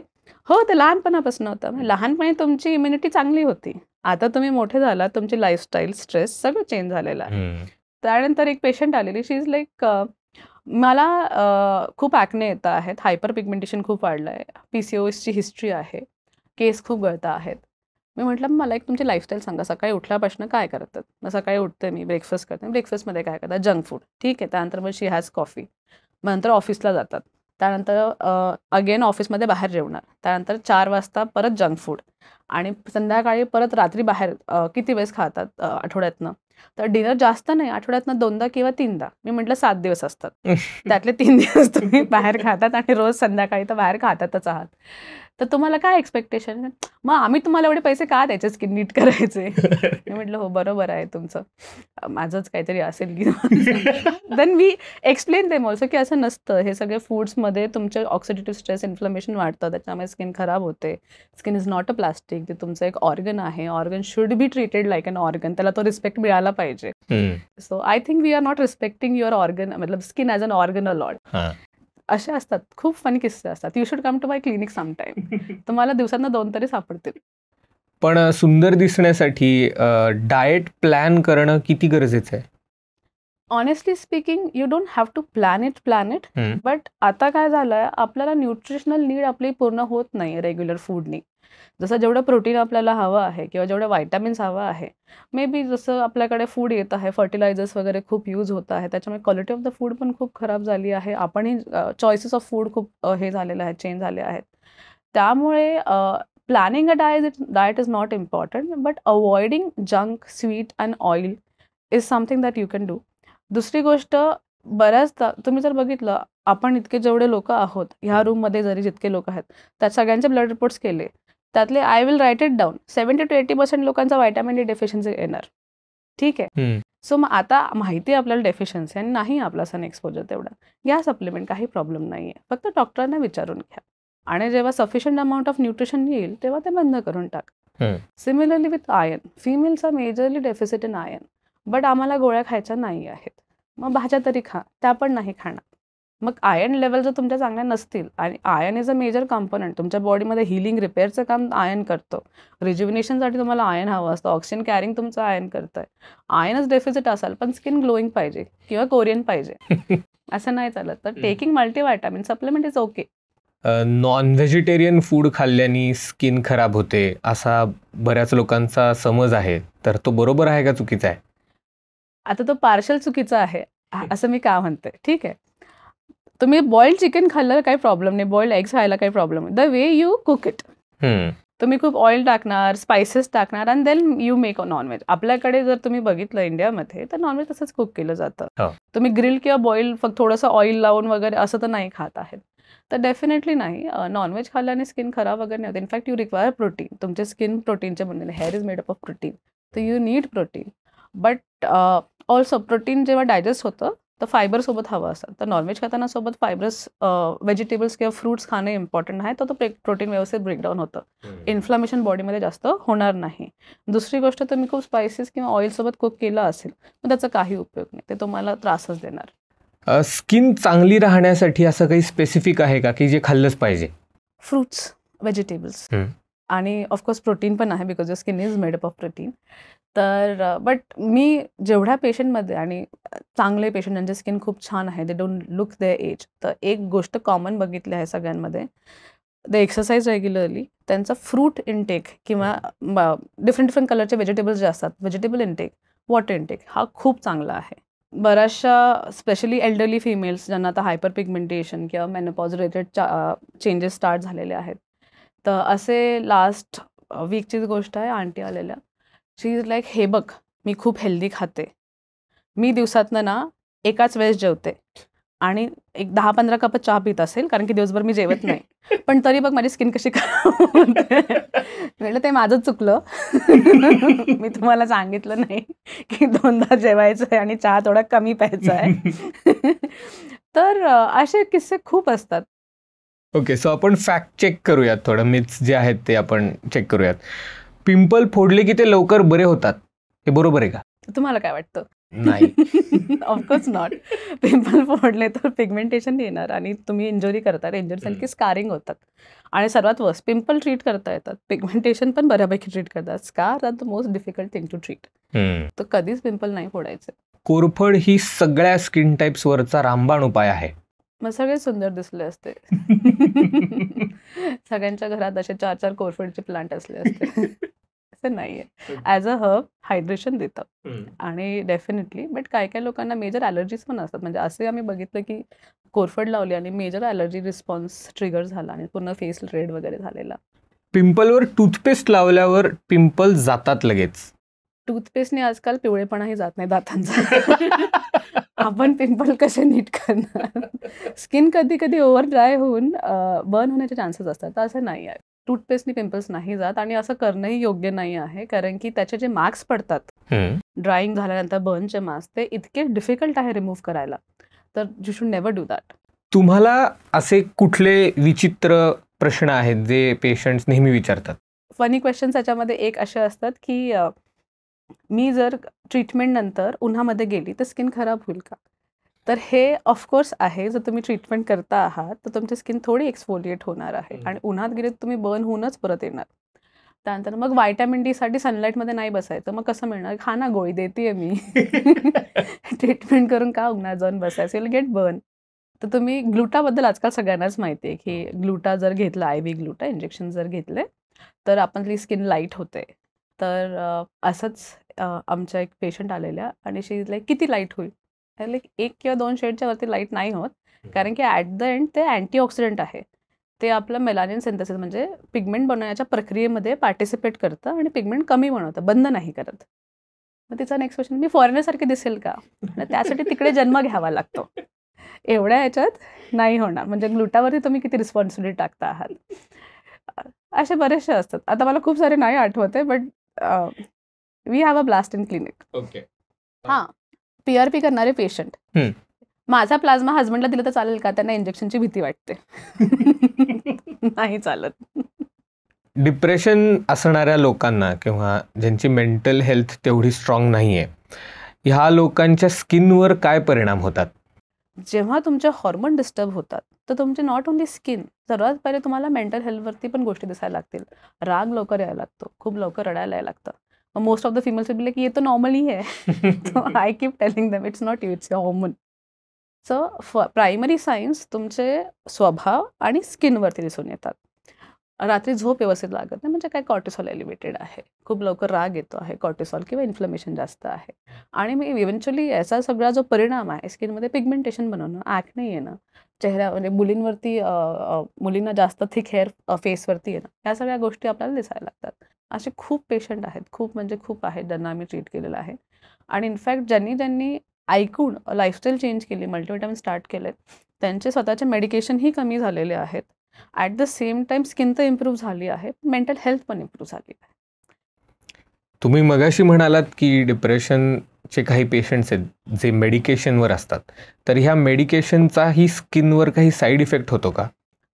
हो, ते लहानपणापासून होतं. लहानपणी तुमची इम्युनिटी चांगली होती, आता तुम्ही मोठे झाला, तुमची लाईफस्टाईल, स्ट्रेस सगळं चेंज झालेलं आहे. त्यानंतर एक पेशंट आलेली, शी इज लाईक, मला खूप ॲक्ने येत आहेत, हायपर पिगमेंटेशन खूप वाढलं आहे, PCOSची हिस्ट्री आहे, केस खूप गळता आहेत. मी म्हटलं मला एक तुमची लाईफस्टाईल सांगा, सकाळी उठल्यापासून काय करतात? मग सकाळी उठते मी, ब्रेकफास्ट करते, ब्रेकफास्टमध्ये काय करतात? Junk food. ठीक आहे, त्यानंतर मग शी हॅज कॉफी, मग नंतर ऑफिसला जातात, त्यानंतर अगेन ऑफिसमध्ये बाहेर जेवणार, त्यानंतर 4 वाजता परत जंक फूड आणि संध्याकाळी परत रात्री बाहेर किती वेळेस खातात आठवड्यातनं? तर डिनर जास्त नाही, आठवड्यातनं 2दा किंवा 3दा. मी म्हटलं 7 दिवस असतात, त्यातले 3 दिवस तुम्ही बाहेर खातात आणि रोज संध्याकाळी तर बाहेर खातातच आहात. तर तुम्हाला काय एक्सपेक्टेशन? मग आम्ही तुम्हाला एवढे पैसे का द्यायचे स्किन नीट करायचे? मी म्हटलं हो, बरोबर आहे तुमचं, माझंच काहीतरी असेल की. Then we explain them also की असं नसतं, हे सगळे फूड्समध्ये तुमचे ऑक्सिडेटिव्ह स्ट्रेस, इन्फ्लमेशन वाढतं, त्याच्यामुळे स्किन खराब होते. Skin is not a plastic, ते तुमचं एक ऑर्गन आहे, organ should be treated like an organ, त्याला तो रिस्पेक्ट मिळाला पाहिजे. So I think we are not respecting your organ, मतलब skin as an organ a lot. असे असतात, खूप फनी किस्से असतात. You should come to my clinic sometime, तुम्हाला दिवसांना 2 तरी सापडतील. पण सुंदर दिसण्यासाठी डाएट प्लॅन करणं किती गरजेचं आहे? Honestly speaking, you don't have to plan it, but आता काय झालंय, आपल्याला न्यूट्रिशनल नीड आपली पूर्ण होत नाही रेग्युलर फूडनी. जसं जेवढं प्रोटीन आपल्याला हवं आहे किंवा जेवढं व्हायटामिन्स हवं आहे, मे बी जसं आपल्याकडे फूड येत आहे, फर्टिलायझर्स वगैरे खूप यूज होत आहे, त्याच्यामुळे क्वालिटी ऑफ द फूड पण खूप खराब झाली आहे. आपणही चॉईसेस ऑफ फूड खूप हे झालेले आहेत, चेंज झाले आहेत. त्यामुळे planning a diet is not important, but avoiding junk, sweet and oil is something that you can do. दुसरी गोष्ट, बऱ्याचदा तुम्ही जर बघितलं, आपण इतके जेवढे लोक आहोत ह्या रूममध्ये, जरी जितके लोक आहेत त्यात सगळ्यांचे ब्लड रिपोर्ट्स केले, त्यातले I will write it down, 70 to 80% लोकांचा व्हायटामिन डी डेफिशियन्सी येणार. ठीक आहे, सो मग आता माहिती आहे आपल्याला डेफिशियन्सी आणि नाही आपला सन एक्सपोजर तेवढा, घ्या सप्लिमेंट, काही प्रॉब्लेम नाही आहे, फक्त डॉक्टरांना विचारून घ्या. आणि जेव्हा सफिशियंट अमाऊंट ऑफ न्यूट्रिशन येईल तेव्हा ते बंद करून टाका. सिमिलरली विथ आयर्न, फिमेलचा majorly deficit in iron, but आम्हाला गोळ्या खायच्या नाही आहेत, मग भाज्या तरी खा, त्या पण नाही खाणार. मग आयर्न लेवल जर तुमच्या चांगल्या नसतील, आणि iron is a major component, तुमच्या बॉडीमध्ये हिलिंग, रिपेअरचं काम आयर्न करतो, रिज्युविनेशनसाठी तुम्हाला आयर्न हवं असतं, ऑक्सिजन कॅरिंग तुमचं आयर्न करतंय. आयर्नच डेफिसिट असाल पण स्किन ग्लोईंग पाहिजे किंवा कोरियन पाहिजे, असं नाही चालत. तर taking multivitamin supplement is okay. Non vegetarian food खाल्ल्याने स्किन खराब होते असा बऱ्याच लोकांचा समज आहे, तर तो बरोबर आहे का चुकीचा आहे? आता तो पार्शल चुकीचा आहे असं मी का म्हणते? ठीक आहे, तुम्ही बॉइल्ड चिकन खाल्लं काही प्रॉब्लेम नाही, बॉइल्ड एग्स खायला काही प्रॉब्लेम नाही. The way you cook it. तुम्ही खूप ऑइल टाकणार, स्पायसेस टाकणार and then you make a nonveg. आपल्याकडे जर तुम्ही बघितलं इंडियामध्ये तर नॉनव्हेज तसंच कुक केलं जातं. तुम्ही ग्रिल किंवा बॉईल फक्त थोडंसं ऑइल लावून वगैरे असं तर नाही खात आहेत. तर डेफिनेटली नाही, नॉनव्हेज खाल्ल्याने स्किन खराब वगैरे नाही होत. In fact you require protein. तुमचे स्किन प्रोटीनच्या बनलेले, hair is made up of protein, तर you need protein. But also protein जेव्हा डायजेस्ट होतं तर फायबर सोबत हवं असतं. तर नॉनव्हेज खाताना सोबत फायबर्स, व्हेजिटेबल्स किंवा फ्रुट्स खाणे इम्पॉर्टंट आहे. तर तो प्रोटीन व्यवस्थित ब्रेकडाऊन होतं. इन्फ्लामेशन बॉडीमध्ये जास्त होणार नाही. दुसरी गोष्ट, तुम्ही खूप स्पायसेस किंवा ऑइलसोबत कुक केलं असेल मग त्याचा काही उपयोग नाही, ते तुम्हाला त्रासच देणार. स्किन चांगली राहण्यासाठी असं काही स्पेसिफिक आहे का की जे खाल्लंच पाहिजे? फ्रुट्स, व्हेजिटेबल्स आणि ऑफकोर्स प्रोटीन पण आहे, because your skin is made up of protein. तर बट मी जेवढ्या पेशंटमध्ये, आणि चांगले पेशंट ज्यांचे स्किन खूप छान आहे, they don't look their age, तर एक गोष्ट कॉमन बघितली आहे सगळ्यांमध्ये, दे एक्सरसाइज रेग्युलरली, त्यांचा फ्रूट इनटेक किंवा डिफरंट कलरचे व्हेजिटेबल्स जे असतात, व्हेजिटेबल इनटेक, वॉटर इनटेक हा खूप चांगला आहे. बऱ्याचशा स्पेशली एल्डरली फिमेल्स ज्यांना आता हायपर पिगमेंटेशन किंवा मेनोपॉज रिलेटेड चेंजेस स्टार्ट झालेले आहेत, तर असे लास्ट वीकचीच गोष्ट आहे, आंटी आलेल्या, शी इज लाईक, हे बघ मी खूप हेल्दी खाते, मी दिवसातनं ना एकाच वेळेस जेवते आणि एक 10-15 कप चहा पित असेल, कारण की दिवसभर मी जेवत नाही, पण तरी बघ माझी स्किन कशी खराब होते. म्हटलं ते माझंच चुकलं. मी तुम्हाला सांगितलं नाही की 2दा जेवायचं आहे आणि चहा थोडा कमी प्यायचा आहे. तर असे किस्से खूप असतात. ओके, सो आपण फॅक्ट चेक करूयात, थोडं मिथ्स जे आहेत ते आपण चेक करूयात. पिंपल फोडले की ते लवकर बरे होतात, हे बरोबर आहे का? तुम्हाला काय वाटतं? नाही. Of course not. पिंपल फोडले तर पिगमेंटेशन येणार आणि तुम्ही इंजुरी करतात, इंजुरीसारखी स्कारिंग होतात. आणि सर्वात वर्स्ट, पिंपल ट्रीट करता येतात, पिगमेंटेशन पण बऱ्यापैकी ट्रीट करतात. Scar are the most difficult thing to treat. तर कधीच पिंपल नाही फोडायचे. कोरफड ही सगळ्या स्किन टाईप्सवरचा रामबाण उपाय आहे. मग सगळे सुंदर दिसले असते. सगळ्यांच्या घरात असे 4-4 कोरफडचे प्लांट असले असते. असं नाहीये. ॲज अ हर्ब हायड्रेशन देतं आणि डेफिनेटली, बट काही लोकांना मेजर ॲलर्जीज पण असतात. म्हणजे असे आम्ही बघितलं की कोरफड लावली आणि मेजर ॲलर्जी रिस्पॉन्स ट्रिगर झाला आणि पूर्ण फेस रेड वगैरे झालेला. पिंपलवर टूथपेस्ट लावल्यावर पिंपल जातात लगेच. टूथपेस्टने आजकाल पिवळेपणाही जात नाही दातांचा. आपण पिंपल कसे नीट करणार? स्किन कधी कधी ओव्हर ड्राय होऊन बर्न होण्याचे चान्सेस असतात, तर असं नाही आहे. टूथपेस्टने पिंपल्स नाही जात आणि असं करणंही योग्य नाही आहे, कारण की त्याचे जे मार्क्स पडतात ड्राईंग झाल्यानंतर, बर्नचे मार्क्स, ते इतके डिफिकल्ट आहे रिमूव्ह करायला, तर you should never do that. तुम्हाला असे कुठले विचित्र प्रश्न आहेत जे पेशंट्स नेहमी विचारतात? फनी क्वेश्चन्स याच्यामध्ये एक असे असतात की मी जर ट्रीटमेंट नंतर उन्हामध्ये गेली तर स्किन खराब होईल का? तर हे ऑफकोर्स आहे, जर तुम्ही ट्रीटमेंट करता आहात तर तुमची स्किन थोडी एक्सफोलिएट होणार आहे आणि उन्हात गेले तुम्ही बर्न होऊनच परत येणार. त्यानंतर मग व्हायटॅमिन डी साठी सनलाईटमध्ये नाही बसायचं, मग कसं मिळणार? खा ना गोळी, देते मी. ट्रीटमेंट करून का उन्हात जाऊन बसायचं? Will get burn. तर तुम्ही ग्लुटाबद्दल आजकाल सगळ्यांनाच माहिती आहे की ग्लुटा जर घेतला, IV ग्लुटा इंजेक्शन जर घेतले तर आपली स्किन लाईट होते. तर असंच आमच्या एक पेशंट आलेल्या आणि शी इज लाईक, किती लाईट होईल? लाईक 1 किंवा 2 शेडच्या वरती लाईट नाही होत, कारण की ॲट द एंड ते अँटीऑक्सिडंट आहे. ते आपलं मेलानिन सिंथेसिस म्हणजे पिगमेंट बनवण्याच्या प्रक्रियेमध्ये पार्टिसिपेट करतं आणि पिगमेंट कमी बनवतं, बंद नाही करत. मग तिचा नेक्स्ट क्वेश्चन, मी फॉरेनरसारखी दिसेल का? त्यासाठी तिकडे जन्म घ्यावा लागतो. एवढ्या ह्याच्यात नाही होणार. म्हणजे ग्लुटावरती तुम्ही किती रिस्पॉन्सिबिलिटी टाकता आहात. असे बरेचसे असतात. आता मला खूप सारे नाही आठवत आहे, but we have a blast in clinic. Okay. हां, PRP करणारे पेशंट, माझा प्लाझ्मा हजबंडला दिला तर चालेल का? त्यांना इंजेक्शनची भीती वाटते. नाही चालत. डिप्रेशन असणाऱ्या लोकांना किंवा ज्यांची मेंटल हेल्थ तेवढी स्ट्रॉंग नाहीये, ह्या लोकांच्या स्किनवर काय परिणाम होतात? जेव्हा तुमचे हॉर्मोन डिस्टर्ब होतात तर तुमचे नॉट ओन्ली स्किन, सर्वात पहिले तुम्हाला मेंटल हेल्थवरती पण गोष्टी दिसायला लागतील. राग लवकर यायला लागतो, खूप लवकर रडायला यायला लागतं. Most of the females will be like, ये तो नॉर्मली है. So I keep telling them, it's not you, it's your hormone. So primary science तुमचे स्वभाव आणि स्किनवरती दिसून येतात. रात्री झोप व्यवस्थित लागत नाही, म्हणजे काय कॉर्टिसॉल एलिव्हेटेड आहे, खूप लवकर राग येतो आहे, कॉर्टिसॉल किंवा इन्फ्लमेशन जास्त आहे. आणि मग इव्हेंच्युअली याचा सगळा जो परिणाम आहे स्किनमध्ये पिगमेंटेशन बनवणं, ॲक्ने येणं, चेहऱ्या म्हणजे मुलींवरती मुलींना जास्त थिक हेअर फेसवरती येणं, या सगळ्या गोष्टी आपल्याला दिसायला लागतात. असे खूप पेशंट आहेत, खूप म्हणजे खूप आहेत ज्यांना आम्ही ट्रीट केलेलं आहे. आणि इनफॅक्ट ज्यांनी ऐकून लाईफस्टाईल चेंज केली, मल्टीव्हिटॅमिन स्टार्ट केले, त्यांचे स्वतःचे मेडिकेशनही कमी झालेले आहेत. At the same time skin तर इम्प्रूव्ह झाली आहे, मेंटल हेल्थ पण इम्प्रूव्ह झाली आहे. तुम्ही मगाशी म्हणालात की डिप्रेशनचे काही पेशंट्स आहेत जे मेडिकेशनवर असतात, तर ह्या मेडिकेशनचाही स्किनवर काही साईड इफेक्ट होतो का?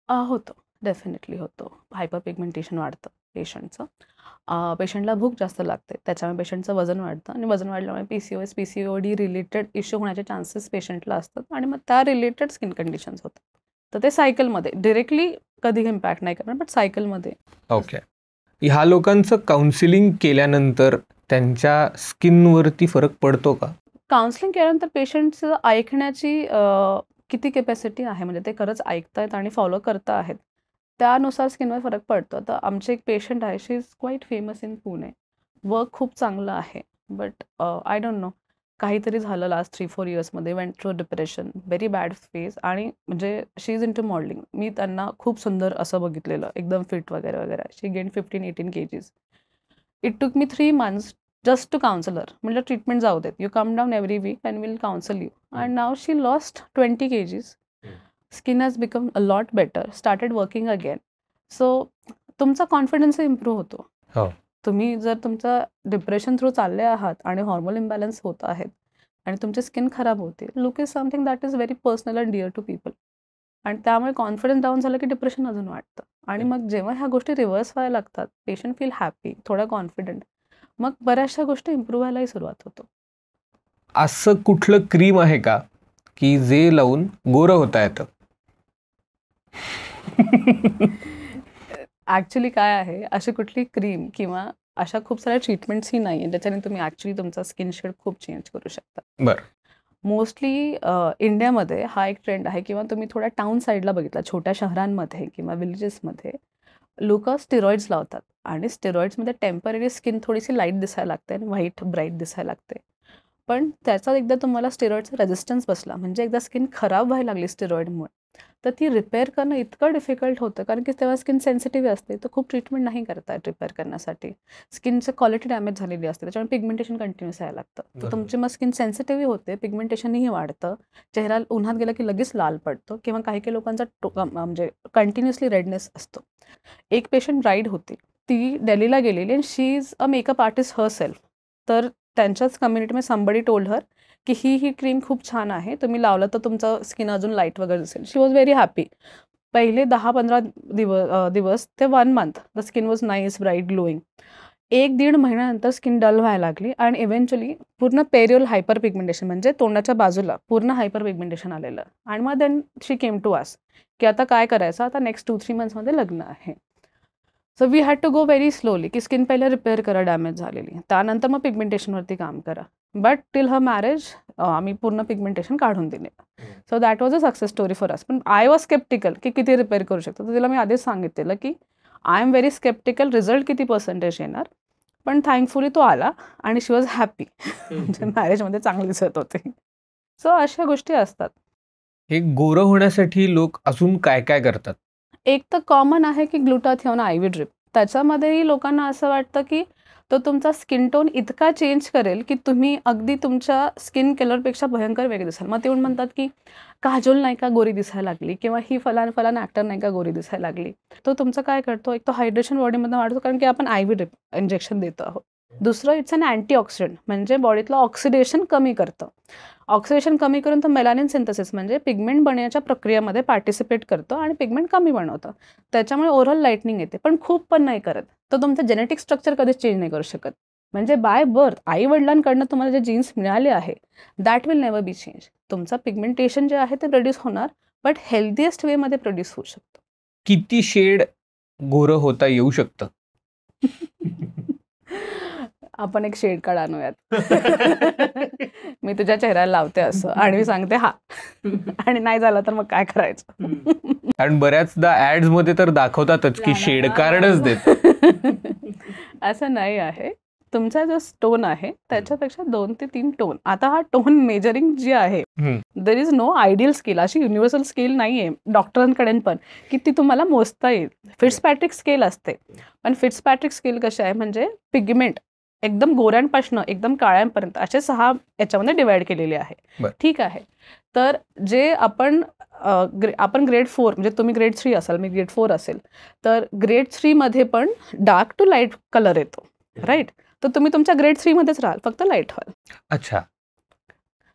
होतो, डेफिनेटली होतो. हायपर पिगमेंटेशन वाढतं पेशंटचं. पेशंटला भूक जास्त लागते, त्याच्यामुळे पेशंटचं वजन वाढतं आणि वजन वाढल्यामुळे PCOS, PCOD रिलेटेड इश्यू होण्याचे चान्सेस पेशंटला असतात आणि मग त्या रिलेटेड स्किन कंडिशन्स होतात. तर ते सायकलमध्ये डायरेक्टली कधी इम्पॅक्ट नाही करणार, बट सायकलमध्ये. ओके. ह्या लोकांचं काउन्सिलिंग केल्यानंतर त्यांच्या स्किनवरती फरक पडतो का? काउन्सिलिंग केल्यानंतर पेशंटचं ऐकण्याची किती कॅपॅसिटी आहे, म्हणजे ते खरंच ऐकतायत आणि फॉलो करता आहेत, त्यानुसार स्किनवर फरक पडतो. तर आमचे एक पेशंट आहे, she is quite famous in Pune. Work खूप चांगलं आहे, बट आय डोंट नो, काहीतरी झालं लास्ट 3-4 इयर्समध्ये, went through depression, very bad phase. आणि म्हणजे she is into modelling. मी त्यांना खूप सुंदर असं बघितलेलं, एकदम फिट वगैरे वगैरे. शी gain 15-18 kgs. It took me 3 months just to counsel her. म्हटलं ट्रीटमेंट जाऊ देत, you come down every week and will counsel you. And now she lost 20 kgs. Skin has become a lot better, started working again. So तुमचा confidence improve होतो. हो. तुम्ही जर तुमचं depression through चालले आहात आणि हॉर्मोन इम्बॅलन्स होत आहेत आणि तुमची स्किन खराब होते, look is something that is very personal and dear to people. आणि त्यामुळे कॉन्फिडन्स डाऊन झालं की डिप्रेशन अजून वाटतं. आणि मग जेव्हा ह्या गोष्टी रिव्हर्स व्हायला लागतात, पेशंट फील हॅपी, थोडा कॉन्फिडंट, मग बऱ्याचशा गोष्टी इम्प्रूव्ह व्हायलाही सुरुवात होतो. असं कुठलं क्रीम आहे का की जे लावून गोरं होता येतं? ॲक्च्युली काय आहे, अशी कुठली क्रीम किंवा अशा खूप साऱ्या ट्रीटमेंट्सही नाही आहे ज्याच्याने तुम्ही ॲक्च्युली तुमचा स्किन शेड खूप चेंज करू शकता. बरं. मोस्टली इंडियामध्ये हा एक ट्रेंड आहे, किंवा तुम्ही थोड्या टाउन साईडला बघितला, छोट्या शहरांमध्ये किंवा विलेजेसमध्ये लोकं स्टेरॉइड्स लावतात आणि स्टेरॉइड्समध्ये टेम्पररी स्किन थोडीशी लाईट दिसायला लागते आणि व्हाईट ब्राईट दिसायला लागते. पण त्याचा एकदा तुम्हाला स्टेरॉइडचा रेझिस्टन्स बसला, म्हणजे एकदा स्किन खराब व्हायला लागली स्टेरॉइडमुळे, तर ती रिपेअर करणं इतकं डिफिकल्ट होतं, कारण की तेव्हा स्किन सेन्सिटिव्ह असते, तर खूप ट्रीटमेंट नाही करता येत रिपेअर करण्यासाठी. स्किनचं क्वालिटी डॅमेज झालेली असते, त्याच्यामुळे पिगमेंटेशन कंटिन्यूस यायला लागतं. तर तुमची मग स्किन सेन्सिटिव्ह होते, पिगमेंटेशनही वाढतं, चेहरा उन्हात गेला की लगेच लाल पडतो, किंवा काही काही लोकांचा म्हणजे कंटिन्युअसली रेडनेस असतो. एक पेशंट ब्राईड होती, ती दिल्लीला गेलेली आणि she is a makeup artist herself. तर त्यांच्याच कम्युनिटीमध्ये समबडी टोल्ड हर की ही क्रीम खूप छान आहे, तुम्ही लावलं तर तुमचं स्किन अजून लाईट वगैरे दिसेल. शी वॉज व्हेरी हॅपी. पहिले 10-15 दिवस ते 1 month the skin was nice, bright, glowing. 1-1.5 महिन्यानंतर स्किन डल व्हायला लागली आणि इव्हेंच्युअली पूर्ण पेरियल हायपर पिगमेंटेशन, म्हणजे तोंडाच्या बाजूला पूर्ण हायपर पिगमेंटेशन आलेलं. आणि मग then she came to us की आता काय करायचं, आता नेक्स्ट 2-3 monthsमध्ये लग्न आहे. So we had to go very slowly, की स्किन पहिले रिपेअर करा डॅमेज झालेली, त्यानंतर मग पिगमेंटेशनवरती काम करा. बट टिल हर मॅरेज आम्ही पूर्ण पिगमेंटेशन काढून दिले. So that was a success story for us. पण आय वॉज स्केप्टिकल की किती रिपेअर करू शकतो. तर तिला मी आधीच सांगितलेलं की I am very skeptical, result किती पर्सेंटेज येणार. पण थँकफुली तो आला आणि शी वॉज हॅपी. म्हणजे मॅरेजमध्ये चांगली दिसत होते. सो अशा गोष्टी असतात. हे गोरं होण्यासाठी लोक अजून काय काय करतात? एक तर कॉमन आहे की ग्लुटाथिओन IV ड्रिप. त्याच्यामध्येही लोकांना असं वाटतं की तो तुमचा स्किन टोन इतका चेंज करेल की तुम्ही अगदी तुमच्या स्किन कलरपेक्षा भयंकर वेगळे दिसाल. मग ते येऊन म्हणतात की काजोल नाही का गोरी दिसायला लागली, किंवा ही फलान फलान ॲक्टर नाही का गोरी दिसायला लागली. तो तुमचं काय करतो, एक तो हायड्रेशन बॉडीमधून वाढतो, कारण की आपण IV ड्रिप इंजेक्शन देतो आहोत. दुसरं, इट्स अन अँटीऑक्सिडंट, म्हणजे बॉडीतलं ऑक्सिडेशन कमी करतं. ऑक्सिडेशन कमी करून तो मेलानिन सिंथेसिस, म्हणजे पिगमेंट बनण्याच्या प्रक्रियेमध्ये पार्टिसिपेट करतो आणि पिगमेंट कमी बनवतं. त्याच्यामुळे ओव्हरऑल लाईटनिंग येते, पण खूप पण नाही करत. तर तुमचं जेनेटिक स्ट्रक्चर कधीच चेंज नाही करू शकत. म्हणजे बाय बर्थ आई वडिलांकडनं तुम्हाला जे जीन्स मिळाले आहे, that will never B change. तुमचं पिगमेंटेशन जे आहे ते प्रोड्यूस होणार, बट हेल्दीएस्ट वेमध्ये प्रोड्यूस होऊ शकतो. किती शेड गोरं होता येऊ शकतं? आपण एक शेड कार्ड आणूयात. मी तुझ्या चेहऱ्याला लावते असं आणि मी सांगते हा, आणि नाही झालं तर मग काय करायचं. कारण बऱ्याचदा ऍड्स मध्ये तर दाखवतातच की शेड कार्डच देत. असं नाही आहे. तुमचा जो टोन आहे त्याच्यापेक्षा 2 ते 3 टोन. आता हा टोन मेजरिंग जी आहे, there is no ideal scale, अशी युनिव्हर्सल स्केल नाहीये डॉक्टरांकडे पण की ती तुम्हाला मोजता येईल. फिट्सपॅट्रिक स्केल असते, पण फिट्सपॅट्रिक स्केल कशी आहे म्हणजे पिगमेंट एकदम गोऱ्यांपासून एकदम काळ्यांपर्यंत असे 6 याच्यामध्ये डिवाइड केलेले आहे. ठीक आहे. तर जे आपण ग्रेड 4 म्हणजे तुम्ही ग्रेड 3 असाल, मी ग्रेड 4 असेल, तर ग्रेड 3 मध्ये पण डार्क टू लाईट कलर येतो, राईट. तर तुम्ही तुमच्या ग्रेड 3 मध्येच राहाल, फक्त लाईट व्हाल. अच्छा.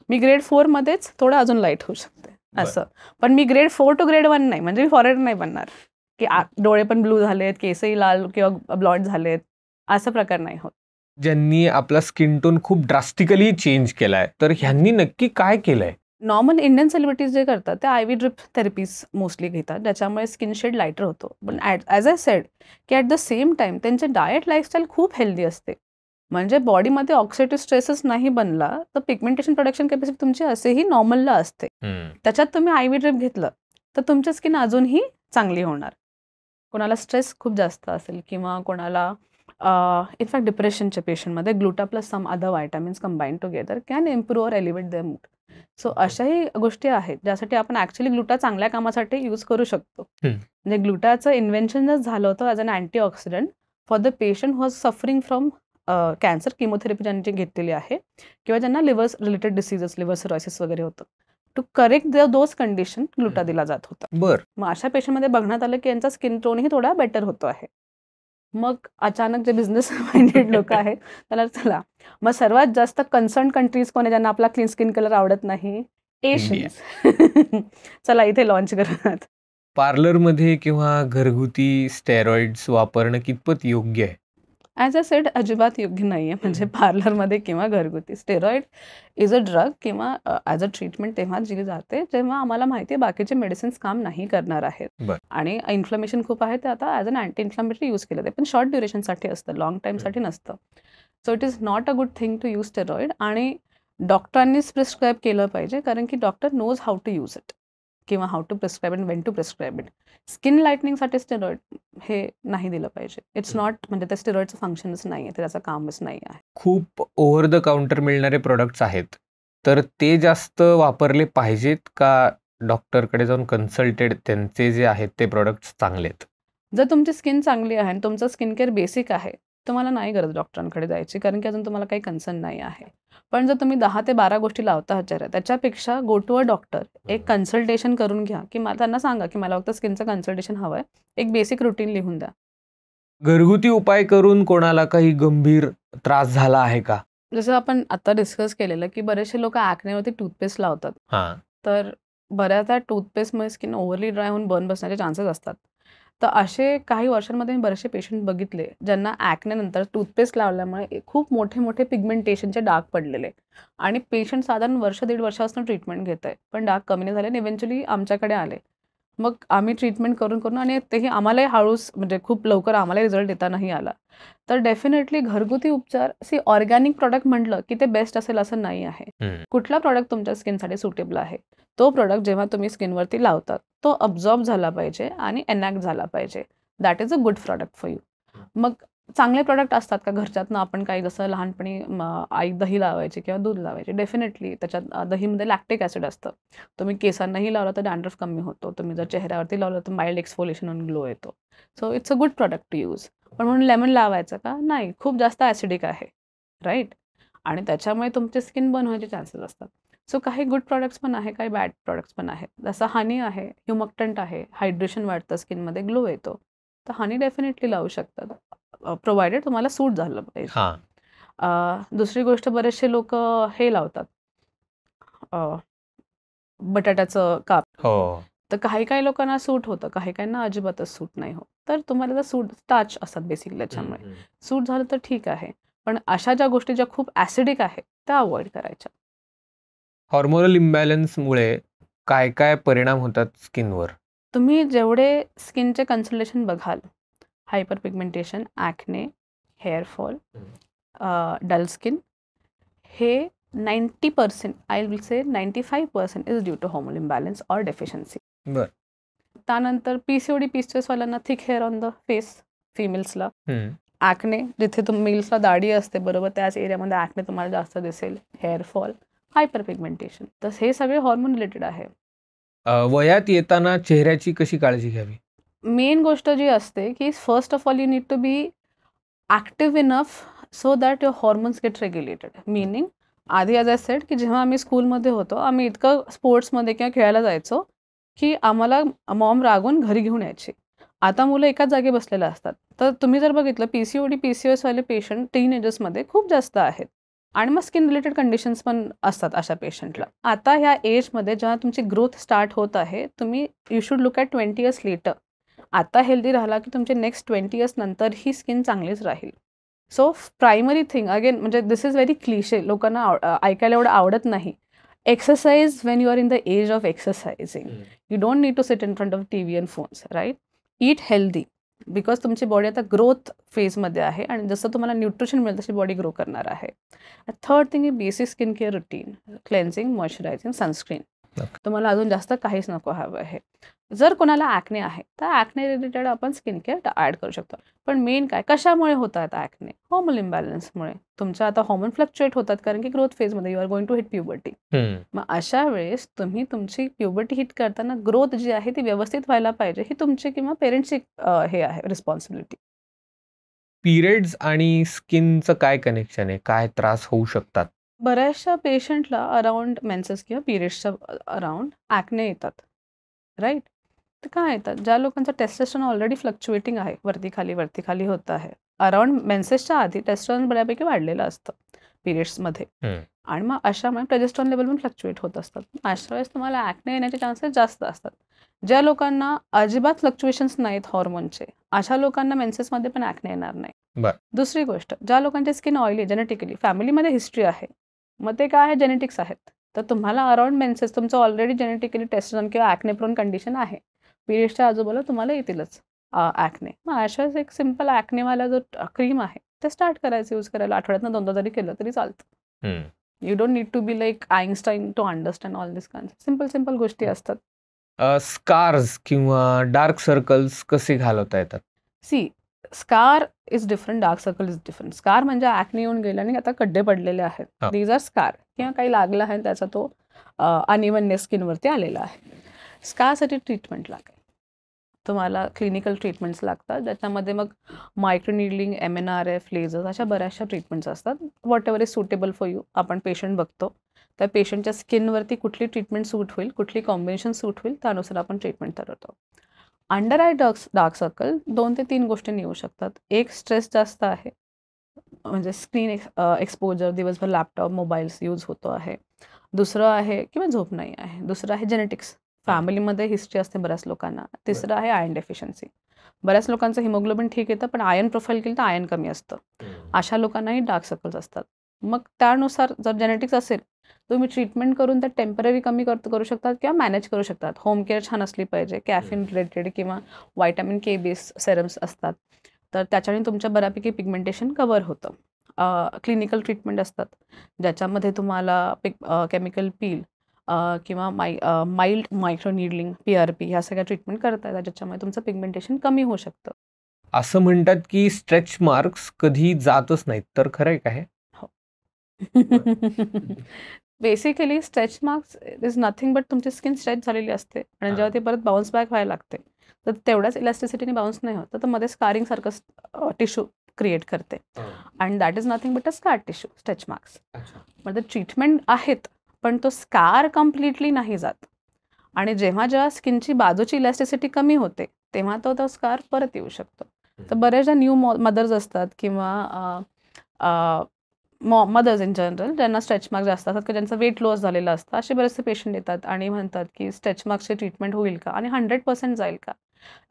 मी ग्रेड 4 मध्येच थोडं अजून लाईट होऊ शकते असं. पण मी ग्रेड 4 टू ग्रेड 1 नाही, म्हणजे मी फॉरेन नाही बनणार की डोळे पण ब्लू झालेत, केसही लाल किंवा ब्लॉन्ड झालेत, असा प्रकार नाही होत. ज्यांनी आपला स्किन टोन खूप ड्रास्टिकली चेंज केलाय, तर ह्यांनी नक्की काय केलंय? नॉर्मल इंडियन सेलिब्रिटीज जे करतात ते IV ड्रिप थेरपीज मोस्टली घेतात, ज्याच्यामुळे स्किन शेड लाईटर होतो. पण ॲज आय सेड की ॲट द सेम टाइम त्यांचे डाएट लाईफस्टाईल खूप हेल्दी असते. म्हणजे बॉडीमध्ये ऑक्सिडेटिव्ह स्ट्रेसच नाही बनला तर पिगमेंटेशन प्रोडक्शन कॅपॅसिटी तुमची असेही नॉर्मलला असते. त्याच्यात तुम्ही IV ड्रिप घेतलं तर तुमची स्किन अजूनही चांगली होणार. कोणाला स्ट्रेस खूप जास्त असेल किंवा कोणाला इनफॅक्ट डिप्रेशनच्या पेशंटमध्ये gluta plus some other vitamins combine together can improve or elevate their mood. So अशाही गोष्टी आहेत ज्यासाठी आपण ॲक्च्युली ग्लुटा चांगल्या कामासाठी यूज करू शकतो. म्हणजे ग्लुटाचं इन्व्हेन्शनच झालं होतं as an antioxidant for the patient who was suffering from cancer, chemotherapy ज्यांची घेतलेली आहे किंवा ज्यांना liver related diseases, liver cirrhosis वगैरे होतं, to correct those condition gluta दिला जात होता. मग अशा पेशंटमध्ये बघण्यात आलं की यांचा स्किन टोनही थोडा बेटर होतो आहे. मग अचानक जे बिझनेस माइंडेड लोक आहेत त्याला चला मग सर्वात जास्त कन्सर्न कंट्रीज कोण आहे ज्यांना आपला क्लीन स्किन कलर आवडत नाही? एशियन्स. चला इथे लॉन्च करतात. पार्लरमध्ये किंवा घरगुती स्टेरॉइड्स वापरणं कितपत योग्य आहे? ॲज अ सेड अजिबात योग्य नाही आहे. म्हणजे पार्लरमध्ये किंवा घरगुती स्टेरॉइड इज अ ड्रग किंवा ॲज अ ट्रीटमेंट तेव्हा दिली जाते जेव्हा आम्हाला माहिती आहे बाकीचे मेडिसिन्स काम नाही करणार आहेत आणि इन्फ्लमेशन खूप आहे, ते आता as an anti inflammatory use केलं ते पण शॉर्ट ड्युरेशनसाठी असतं, लॉंग टाईमसाठी नसतं. So it is not a good thing to use steroid आणि डॉक्टरांनीच प्रिस्क्राईब केलं पाहिजे, कारण की doctor knows how to use it किंवा how to prescribe it, when to prescribe it. Skin लाईटनिंगसाठी स्टेरॉइड हे नाही दिलं पाहिजे. इट्स नॉट, म्हणजे त्या स्टेरॉइडचं फंक्शनच नाही आहे, त्याचं कामच नाही आहे. खूप ओव्हर द काउंटर मिळणारे प्रोडक्ट्स आहेत, तर ते जास्त वापरले पाहिजेत का डॉक्टरकडे जाऊन कन्सल्टेड त्यांचे जे आहेत ते प्रोडक्ट्स चांगले आहेत? जर तुमची स्किन चांगली आहे आणि तुमचं स्किन केअर बेसिक आहे, तुम्हाला नाही गरज डॉक्टरांकडे जायची, कारण की अजून तुम्हाला काही कन्सर्न नाही आहे. पण जर तुम्ही 10 ते 12 गोष्टी लावता चेहऱ्यात, त्याच्यापेक्षा गो टू अ डॉक्टर, एक कन्सल्टेशन करून घ्या, की मला त्यांना सांगा की मला फक्त स्किनचं कन्सल्टेशन हवं आहे, एक बेसिक रुटीन लिहून द्या. घरगुती उपाय करून कोणाला काही गंभीर त्रास झाला आहे का? जसं आपण आता डिस्कस केलेलं की बरेचसे लोक ॲक्नेवरती टूथपेस्ट लावतात, तर बऱ्याचदा टूथपेस्टमुळे स्किन ओव्हरली ड्राय होऊन बर्न बसण्याचे चान्सेस असतात. तर असे काही वर्षांमध्ये मी बरेचसे पेशंट बघितले ज्यांना ॲक्नेनंतर टूथपेस्ट लावल्यामुळे खूप मोठे मोठे पिगमेंटेशनचे डाग पडलेले आणि पेशंट साधारण वर्ष 1.5 वर्षापासून ट्रीटमेंट घेत आहे, पण डाग कमी नाही झाले आणि इव्हेंच्युअली आमच्याकडे आले. मग आम्ही ट्रीटमेंट करून आणि तेही आम्हालाही हळूच, म्हणजे खूप लवकर आम्हालाही रिझल्ट देता नाही आला. तर डेफिनेटली घरगुती उपचार, ऑर्गॅनिक प्रॉडक्ट म्हटलं की ते बेस्ट असेल असं नाही आहे. कुठला प्रॉडक्ट तुमच्या स्किनसाठी सुटेबल आहे तो प्रॉडक्ट जेव्हा तुम्ही स्किनवरती लावतात तो अब्झॉर्ब झाला पाहिजे आणि एनॅक्ट झाला पाहिजे. That is a good product for you. मग चांगले प्रॉडक्ट असतात का घरच्यातनं आपण काही, जसं लहानपणी आई दही लावायची किंवा दूध लावायचे, डेफिनेटली त्याच्यात दहीमध्ये लॅक्टिक ॲसिड असतं. तुम्ही केसांनाही लावलं तर डॅन्ड्रफ कमी होतो, तुम्ही जर चेहऱ्यावरती लावलं तर माइल्ड एक्सफोलिएशन आणि ग्लो येतो. So it's a good product to use. पण म्हणून लेमन लावायचं का? नाही, खूप जास्त ॲसिडिक आहे, राईट, आणि त्याच्यामुळे तुमची स्किन बर्न व्हायचे चान्सेस असतात. सो काही गुड प्रॉडक्ट्स पण आहे, काही बॅड प्रॉडक्ट्स पण आहेत. जसं हनी आहे, ह्युमक्टंट आहे, हायड्रेशन वाढतं, स्किनमध्ये ग्लो येतो, तर हनी डेफिनेटली लावू शकतात, प्रोव्हायडेड तुम्हाला सूट झालं पाहिजे. दुसरी गोष्ट, बरेचसे लोक हे लावतात बटाट्याचं काप. तर काही लोकांना सूट होतं, काहींना अजिबातच सूट नाही होत. तर तुम्हाला जर सूट, स्टार्च असतात बेसिकली त्याच्यामुळे, सूट झालं तर ठीक आहे, पण अशा ज्या गोष्टी ज्या खूप ॲसिडिक आहेत त्या अवॉइड करायच्या. हॉर्मोनल इम्बॅलन्समुळे काय काय परिणाम होतात स्किनवर? तुम्ही जेवढे स्किनचे कन्सल्टेशन बघाल, hyper pigmentation, acne, hair fall, dull skin हे 90%, I will say 95% is due to hormone imbalance or deficiency. बर. त्यानंतर PCOD PCOS वाल्यांना thick hair on the face, फिमेल्सला. ॲक्ने, जिथे मेल्सला दाढी असते बरोबर त्याच एरियामध्ये ॲक्ने तुम्हाला जास्त दिसेल. हेअरफॉल, हायपर पिगमेंटेशन, तर हे सगळे हॉर्मोन रिलेटेड आहे. वयात येताना चेहऱ्याची कशी काळजी घ्यावी? मेन गोष्ट जी असते की first of all you need to be active enough so that your hormones get regulated. Meaning आधी ॲज आय सेड की जेव्हा आम्ही स्कूलमध्ये होतो आम्ही इतकं स्पोर्ट्समध्ये किंवा खेळायला जायचो की आम्हाला मॉम रागवून घरी घेऊन यायची. आता मुलं एकाच जागी बसलेलं असतात. तर तुम्ही जर बघितलं PCOD PCOS वाले पेशंट टीनएजर्समध्ये खूप जास्त आहेत आणि मग स्किन रिलेटेड कंडिशन्स पण असतात अशा पेशंटला. आता ह्या एजमध्ये जेव्हा तुमची ग्रोथ स्टार्ट होत आहे तुम्ही you should look at 20 years later. आता हेल्दी राहिला की तुमचे नेक्स्ट 20 इयर्स नंतर ही स्किन चांगलीच राहील. सो प्रायमरी थिंग अगेन म्हणजे दिस इज व्हेरी क्लिशे, लोकांना ऐकायला एवढं आवडत नाही. Exercise when you are in the age of exercising. You don't need to sit in front of TV and phones, right. Eat healthy because तुमची body आता growth फेजमध्ये आहे आणि जसं तुम्हाला न्यूट्रिशन मिळेल तशी बॉडी ग्रो करणार आहे. Third thing is basic skin care routine, cleansing, moisturising, sunscreen. तुम्हाला अजून जास्त काहीच नको हवं आहे. जर कोणाला ॲक्ने आहे तर ॲक्ने रिलेटेड आपण स्किन केअर ॲड करू शकतो. पण मेन काय कशामुळे होतात ॲक्ने? हॉर्मोन इम्बॅलन्समुळे. तुमच्या आता हॉर्मोन फ्लक्च्युएट होतात कारण की ग्रोथ फेजमध्ये you are going to hit puberty. मग अशा वेळेस तुम्ही तुमची प्युबर्टी हिट करताना ग्रोथ जी आहे ती व्यवस्थित व्हायला पाहिजे. ही तुमची किंवा पेरेंट्सची हे आहे रिस्पॉन्सिबिलिटी. पिरियड्स आणि स्किनचं काय कनेक्शन आहे? काय त्रास होऊ शकतात? बऱ्याचशा पेशंटला अराउंड मेन्सेस किंवा पिरियड्सच्या अराउंड ॲक्ने येतात, राईट. तर काय येतात? ज्या लोकांचं टेस्टोस्टेरॉन ऑलरेडी फ्लक्च्युएटिंग आहे, वरती खाली होत आहे. अराउंड मेन्सेसच्या आधी टेस्टोस्टेरॉन बऱ्यापैकी वाढलेलं असतं पिरियड्समध्ये आणि मग अशामुळे प्रोजेस्टेरॉन लेवल पण फ्लक्च्युएट होत असतात. अशा वेळेस तुम्हाला ॲक्ने येण्याचे चान्सेस जास्त असतात. ज्या लोकांना अजिबात फ्लक्च्युएशन्स नाहीत हॉर्मोनचे अशा लोकांना मेन्सेसमध्ये पण ॲक्ने येणार नाही. दुसरी गोष्ट, ज्या लोकांची स्किन ऑइली जेनेटिकली फॅमिलीमध्ये हिस्ट्री आहे, मग ते काय आहे जेनेटिक्स आहेत. तर तुम्हाला अराउंड मेन्सेस तुमचं ऑलरेडी जेनेटिकली टेस्टोस्टेरॉन किंवा ॲक्ने प्रोन कंडिशन आहे, पिरियड्सच्या आजूबाजूला तुम्हाला येतीलच ॲक्ने. मग अशाच एक सिम्पल ॲक्नेवाला जो क्रीम आहे ते स्टार्ट करायचं यूज करायला. आठवड्यातनं 2दा जरी केलं तरी चालतं. You don't need to be like Einstein to understand all this concept. Simple गोष्टी असतात. स्कार्स किंवा डार्क सर्कल्स कसे घालवता येतात? See, scar is different, dark circle is different. Scar म्हणजे ॲक्ने येऊन गेला आणि आता खड्डे पडलेले आहेत, दीज आर स्कार. किंवा काही लागला आहे त्याचा तो अनइवननेस स्किनवरती आलेला आहे. स्कारसाठी ट्रीटमेंट लागेल. तुम्हाला क्लिनिकल ट्रीटमेंट्स लागतात ज्याच्यामध्ये मग मायक्रोनिडलिंग, MNRF, लेझर्स अशा बऱ्याचशा ट्रीटमेंट्स असतात. What ever is suitable for you. आपण पेशंट बघतो त्या पेशंटच्या स्किनवरती कुठली ट्रीटमेंट सूट होईल, कुठली कॉम्बिनेशन सूट होईल त्यानुसार आपण ट्रीटमेंट ठरवतो. अंडर आय डार्क सर्कल 2 ते 3 गोष्टींनी येऊ शकतात. एक, स्ट्रेस जास्त आहे म्हणजे स्क्रीन एक्सपोजर, दिवसभर लॅपटॉप मोबाईल्स यूज होतो आहे. दुसरं आहे किंवा झोप नाही आहे. दुसरं आहे जेनेटिक्स, फॅमिलीमध्ये हिस्ट्री असते बऱ्याच लोकांना. तिसरं आहे आयर्न डेफिशियन्सी. बऱ्याच लोकांचं हिमोग्लोबिन ठीक येतं पण आयर्न प्रोफाईल केलं तर आयर्न कमी असतं. अशा लोकांनाही डार्क सर्कल्स असतात. मग त्यानुसार जर जेनेटिक्स असेल तुम्ही ट्रीटमेंट करून त्या टेम्पररी कमी करू शकतात किंवा मॅनेज करू शकतात. होम केअर छान असली पाहिजे. कॅफिन रिलेटेड किंवा व्हायटामिन K बेस सेरम्स असतात तर त्याच्याने तुमच्या बऱ्यापैकी पिगमेंटेशन कव्हर होतं. क्लिनिकल ट्रीटमेंट असतात ज्याच्यामध्ये तुम्हाला केमिकल पील किंवा माइल्ड मायक्रोनिडलिंग, PRP ह्या सगळ्या ट्रीटमेंट करता येतात ज्याच्यामुळे तुमचं पिगमेंटेशन कमी होऊ शकतं. असं म्हणतात की स्ट्रेच मार्क्स कधी जातच नाहीत, तर खरं आहे का हे? Basically stretch marks is nothing but तुमची स्किन स्ट्रेच झालेली असते आणि जेव्हा ती परत बाउन्स बॅक व्हायला लागते तर तेवढ्याच इलास्टिसिटीने बाउन्स नाही होत तर मध्ये स्कारिंग सारखं टिश्यू क्रिएट करते and that is nothing but a scar tissue, stretch marks. म्हणजे ट्रीटमेंट आहेत पण तो स्कार कम्प्लिटली नाही जात आणि जेव्हा स्किनची बाजूची इलास्टिसिटी कमी होते तेव्हा तो स्कार परत येऊ शकतो. तर बऱ्याचदा न्यू मदर्स असतात किंवा मदर्स इन जनरल ज्यांना स्ट्रेच मार्क्स जास्त असतात की ज्यांचं वेट लॉस झालेलं असतं असे बरेचसे पेशंट येतात आणि म्हणतात की स्ट्रेच मार्क्सची ट्रीटमेंट होईल का आणि 100% जाईल का.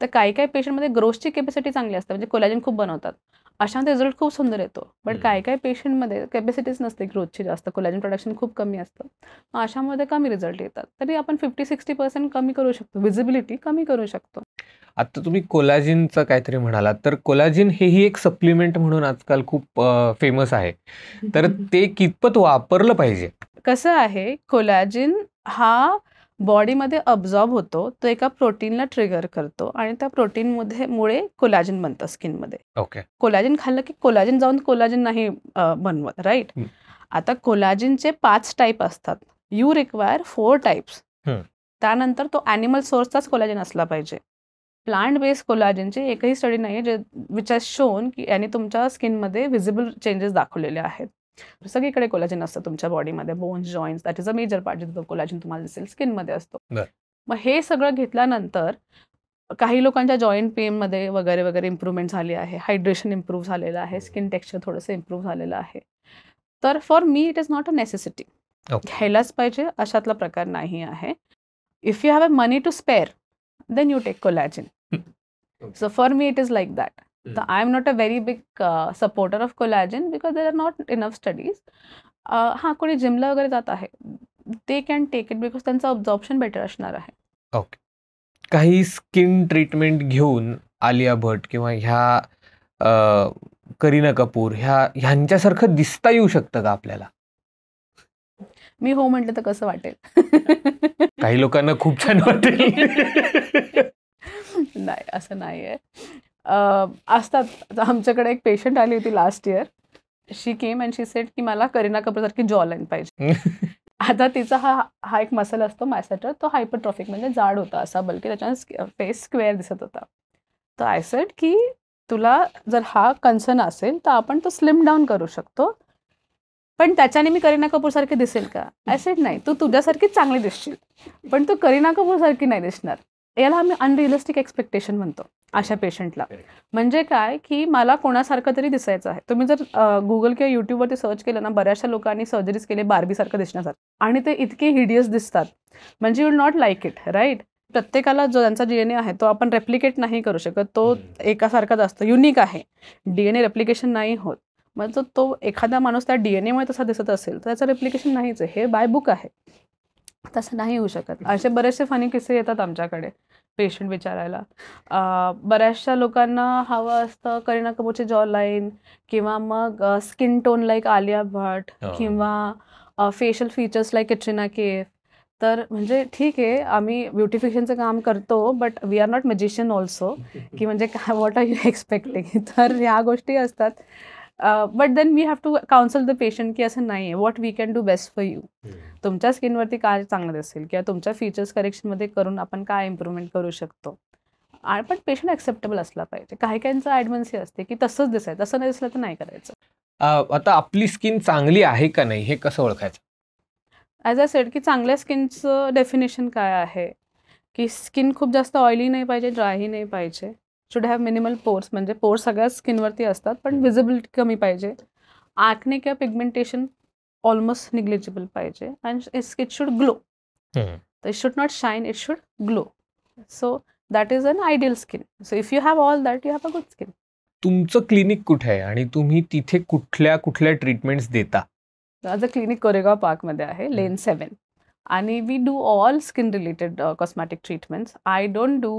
तर काही पेशंटमध्ये ग्रोथची कॅपॅसिटी चांगली असते म्हणजे कोलॅजन खूप बनवतात अशामध्ये रिझल्ट खूप सुंदर येतो. बट हम्म. काही काही पेशंटमध्ये कॅपॅसिटीच नसते ग्रोथची जास्त, कोलॅजन प्रोडक्शन खूप कमी असतं. मग अशामध्ये कमी रिझल्ट येतात. तरी आपण 50-60% कमी करू शकतो, विजिबिलिटी कमी करू शकतो. आता तुम्ही कोलॅजिनचं काहीतरी म्हणालात, तर कोलॅजिन हेही एक सप्लिमेंट म्हणून आजकाल खूप फेमस आहे. तर ते कितपत वापरलं पाहिजे? कसं आहे, कोलॅजिन हा बॉडीमध्ये अब्झॉर्ब होतो. तो एका प्रोटीनला ट्रिगर करतो आणि त्या मुळे कोलॅजिन बनतं स्किनमध्ये. ओके. कोलॅजिन खाल्लं की कोलॅजिन जाऊन कोलॅजिन नाही बनवत, राईट? हं. आता कोलॅजिनचे 5 टाईप असतात. You require 4 types. हं. त्यानंतर तो ॲनिमल सोर्सचाच कोलॅजिन असला पाहिजे. प्लांट बेस्ड कोलॅजिनची एकही स्टडी नाही आहे विच हॅज शोन की याने तुमच्या स्किनमध्ये व्हिजिबल चेंजेस दाखवलेले आहेत. सगळीकडे कोलॅजिन असतं तुमच्या बॉडीमध्ये, bones, joints, that is a major part जिथं कोलॅजिन तुम्हाला दिसेल स्किनमध्ये असतो. बरं. मग हे सगळं घेतल्यानंतर काही लोकांच्या जॉईंट पेनमध्ये वगैरे वगैरे इम्प्रूव्हमेंट झाली आहे, हायड्रेशन इम्प्रूव्ह झालेलं आहे, स्किन टेक्स्चर थोडंसं इम्प्रूव्ह झालेलं आहे. तर for me it is not a necessity. Okay. घ्यायलाच पाहिजे अशातला प्रकार नाही आहे. If you have a money to spare then you take collagen. So for me it is like that. So I am not a very big supporter of collagen because there are not enough studies. हां, कोणी जिमला वगैरे जात आहे, they can take it because त्यांचं absorption better असणार आहे. Okay. काही स्किन ट्रीटमेंट घेऊन आलिया भट किंवा करीना कपूर ह्यांच्यासारखं दिसता येऊ शकतं का आपल्याला? मी हो म्हटलं तर कसं वाटेल? काही लोकांना खूप छान वाटेल. नाही, असं नाही आहे. असतात. आता आमच्याकडे एक पेशंट आली होती last year. She came and she sed की मला करीना कपूरसारखी जॉ लाईन पाहिजे. आता तिचा हा एक मसल असतो मॅसेटर, तो हायपरट्रॉफिक म्हणजे जाड होता असा, बल्कि त्याच्याने फेस स्क्वेअर दिसत होता. तर आय सेड की तुला जर हा कन्सर्न असेल तर आपण तो स्लिम डाऊन करू शकतो, पण त्याच्याने मी करीना कपूरसारखी दिसेल का? आय सेड नाही, तू तुझ्यासारखीच चांगली दिसशील, पण तू करीना कपूरसारखी नाही दिसणार. याला आम्ही अनरिअलिस्टिक एक्सपेक्टेशन म्हणतो अशा पेशंटला. म्हणजे काय की मला कोणासारखं तरी दिसायचं आहे. तुम्ही जर गुगल किंवा यूट्यूबवरती सर्च केलं ना, बऱ्याचशा लोकांनी सर्जरीज केले बार्बीसारखं दिसण्यासाठी आणि ते इतके हिडियस दिसतात, म्हणजे you will not like it, right? प्रत्येकाला जो त्यांचा DNA आहे तो आपण रेप्लिकेट नाही करू शकत. तो एकासारखाच असतो, युनिक आहे. DNA रेप्लिकेशन नाही होत. मग तो एखादा माणूस त्या DNA मुळे तसा दिसत असेल तर त्याचं रेप्लिकेशन नाहीच आहे, हे बाय बुक आहे. तसं नाही होऊ शकत. असे बरेचसे फनी किस्से येतात आमच्याकडे पेशंट विचारायला. बऱ्याचशा लोकांना हवं असतं करीना कपूरची जॉ लाईन किंवा मग skin tone like Alia Bhatt किंवा facial features like Katrina Kaif. तर म्हणजे ठीक आहे, आम्ही ब्युटिफिकेशनचं काम करतो, but we are not magician also, की म्हणजे काय व्हॉट आर यू एक्सपेक्टिंग. तर ह्या गोष्टी असतात. But then we have to counsel the patient की असं नाही आहे, what we can do best for you. तुमच्या स्किनवरती काय चांगलं दिसेल किंवा तुमच्या फीचर्स करेक्शनमध्ये करून आपण काय इम्प्रूव्हमेंट करू शकतो. आणि पण पेशंट ॲक्सेप्टेबल असला पाहिजे. काही काहींचं ॲडव्हान्सी असते की तसंच दिसायचं, तसं नाही दिसलं तर नाही करायचं. आता आपली स्किन चांगली आहे का नाही हे कसं ओळखायचं? ॲज अ सेड की चांगल्या स्किनचं डेफिनेशन काय आहे की स्किन खूप जास्त ऑइली नाही पाहिजे, ड्रायही नाही पाहिजे. शुड हॅव मिनिमल पोर्स, म्हणजे पोर्स सगळ्या स्किनवरती असतात पण विजिबिलिटी कमी पाहिजे. आकने किंवा पिगमेंटेशन ऑलमोस्ट निग्लिजिबल पाहिजे and it should glow. It should not shine, it should glow. So that is an ideal skin. So if you have all that you have a good skin. तुमचं clinic कुठे आहे आणि तुम्ही तिथे कुठल्या कुठल्या treatments देता? माझं क्लिनिक कोरेगाव पार्कमध्ये आहे, लेन 7. आणि we do all skin related cosmetic treatments. I don't do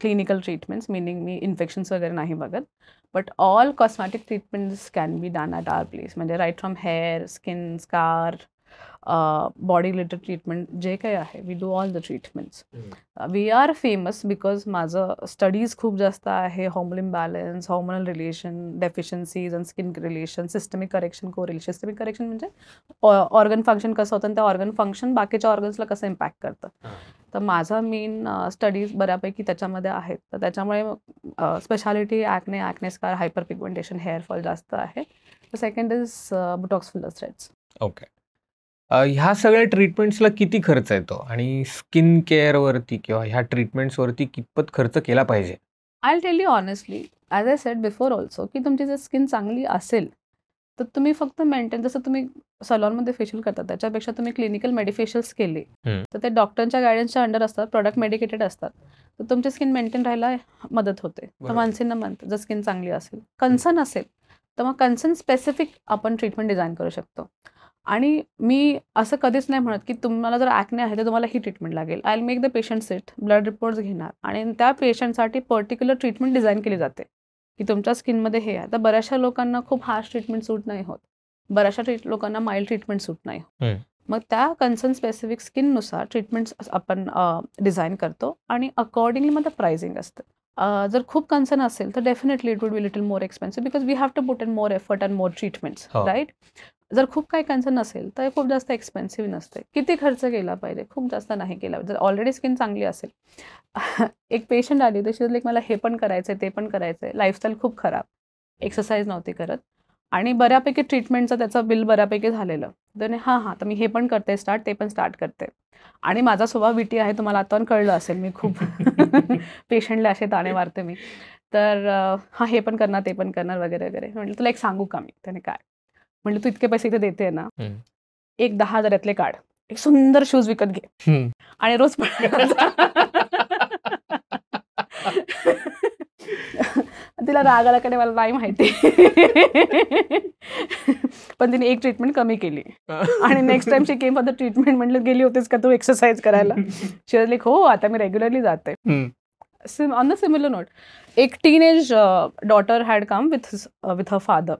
clinical treatments, meaning मी इन्फेक्शन्स वगैरे नाही बघत. But all cosmetic treatments can be done at our place. म्हणजे right from hair, skin, scar, body related treatment जे काही आहे, we do all the treatments. We are famous because माझं studies खूप जास्त आहे. Hormone imbalance, hormonal relation, deficiencies and skin relation, systemic correction, correlation. Systemic correction म्हणजे organ function कसं होतं आणि त्या ऑर्गन फंक्शन बाकीच्या ऑर्गन्सला कसं इम्पॅक्ट करतं. तर माझा मेन स्टडीज बऱ्यापैकी त्याच्यामध्ये आहेत. तर त्याच्यामुळे speciality acne scar, hyper pigmentation, hair fall जास्त आहे. तर second is Botox fillers threads. Okay. ह्या सगळ्या ट्रीटमेंट्सला किती खर्च येतो आणि स्किन केअरवरती किंवा ह्या ट्रीटमेंट्सवरती कितपत खर्च केला पाहिजे? I tell you honestly, as I sed before also, की तुमची जर स्किन चांगली असेल तर तुम्ही फक्त मेंटेन, जसं तुम्ही सलॉनमध्ये फेशियल करतात त्याच्यापेक्षा तुम्ही क्लिनिकल मेडिफेशियल्स केले तर ते डॉक्टरच्या गायडन्सच्या अंडर असतात, प्रोडक्ट मेडिकेटेड असतात, तर तुमची स्किन मेंटेन राहायला मदत होते. तर वन्स इन अ मंथ जर स्किन चांगली असेल, कन्सर्न असेल तर मग कन्सर्न स्पेसिफिक आपण ट्रीटमेंट डिझाईन करू शकतो. आणि मी असं कधीच नाही म्हणत की तुम्हाला जर ॲक्ने आहे तर तुम्हाला ही ट्रीटमेंट लागेल. I will make the patient sit, blood reports घेणार आणि त्या पेशंटसाठी पर्टिक्युलर ट्रीटमेंट डिझाईन केली जाते की तुमच्या स्किनमध्ये हे आहे. तर बऱ्याचशा लोकांना खूप हार्श ट्रीटमेंट सूट नाही होत, बऱ्याचशा लोकांना माइल्ड ट्रीटमेंट सूट नाही होत. मग त्या कन्सर्न स्पेसिफिक स्किननुसार ट्रीटमेंट्स आपण डिझाईन करतो आणि अकॉर्डिंगली मग प्राइसिंग असतं. जर खूप कन्सर्न असेल तर definitely it would be little more expensive because we have to put in more effort and more treatments, right. जर खूप काही कन्सर्न असेल तर खूप जास्त एक्सपेन्सिव्ह नसते. किती खर्च केला पाहिजे? खूप जास्त नाही केला. जर ऑलरेडी स्किन चांगली असेल. एक पेशंट आली तशी लाईक मला हे पण करायचं आहे, ते पण करायचं आहे, लाईफस्टाईल खूप खराब, एक्सरसाइज नव्हती करत आणि बऱ्यापैकी ट्रीटमेंटचं त्याचं बिल बऱ्यापैकी झालेलं. तर हां तर मी हे पण करते स्टार्ट, ते पण स्टार्ट करते. आणि माझा स्वभाव विटी आहे, तुम्हाला आता कळलं असेल, मी खूप पेशंटला असे ताणे मारते मी. तर हां हे पण करणार, ते पण करणार वगैरे वगैरे. म्हटलं तुला एक सांगू का मी? त्याने काय म्हटलं, तू इतके पैसे इथे देते ना, एक 10,000 काढ, एक सुंदर शूज विकत घे आणि रोज तिला राग आला का मला नाही माहिती. पण तिने एक ट्रीटमेंट कमी केली आणि next time she came for the treatment. म्हटलं गेली होतीस का तू एक्सरसाइज करायला? शी वाज लाईक हो आता मी रेग्युलरली जाते. ऑन द सिमिलर नोट, एक teenage daughter had come with her father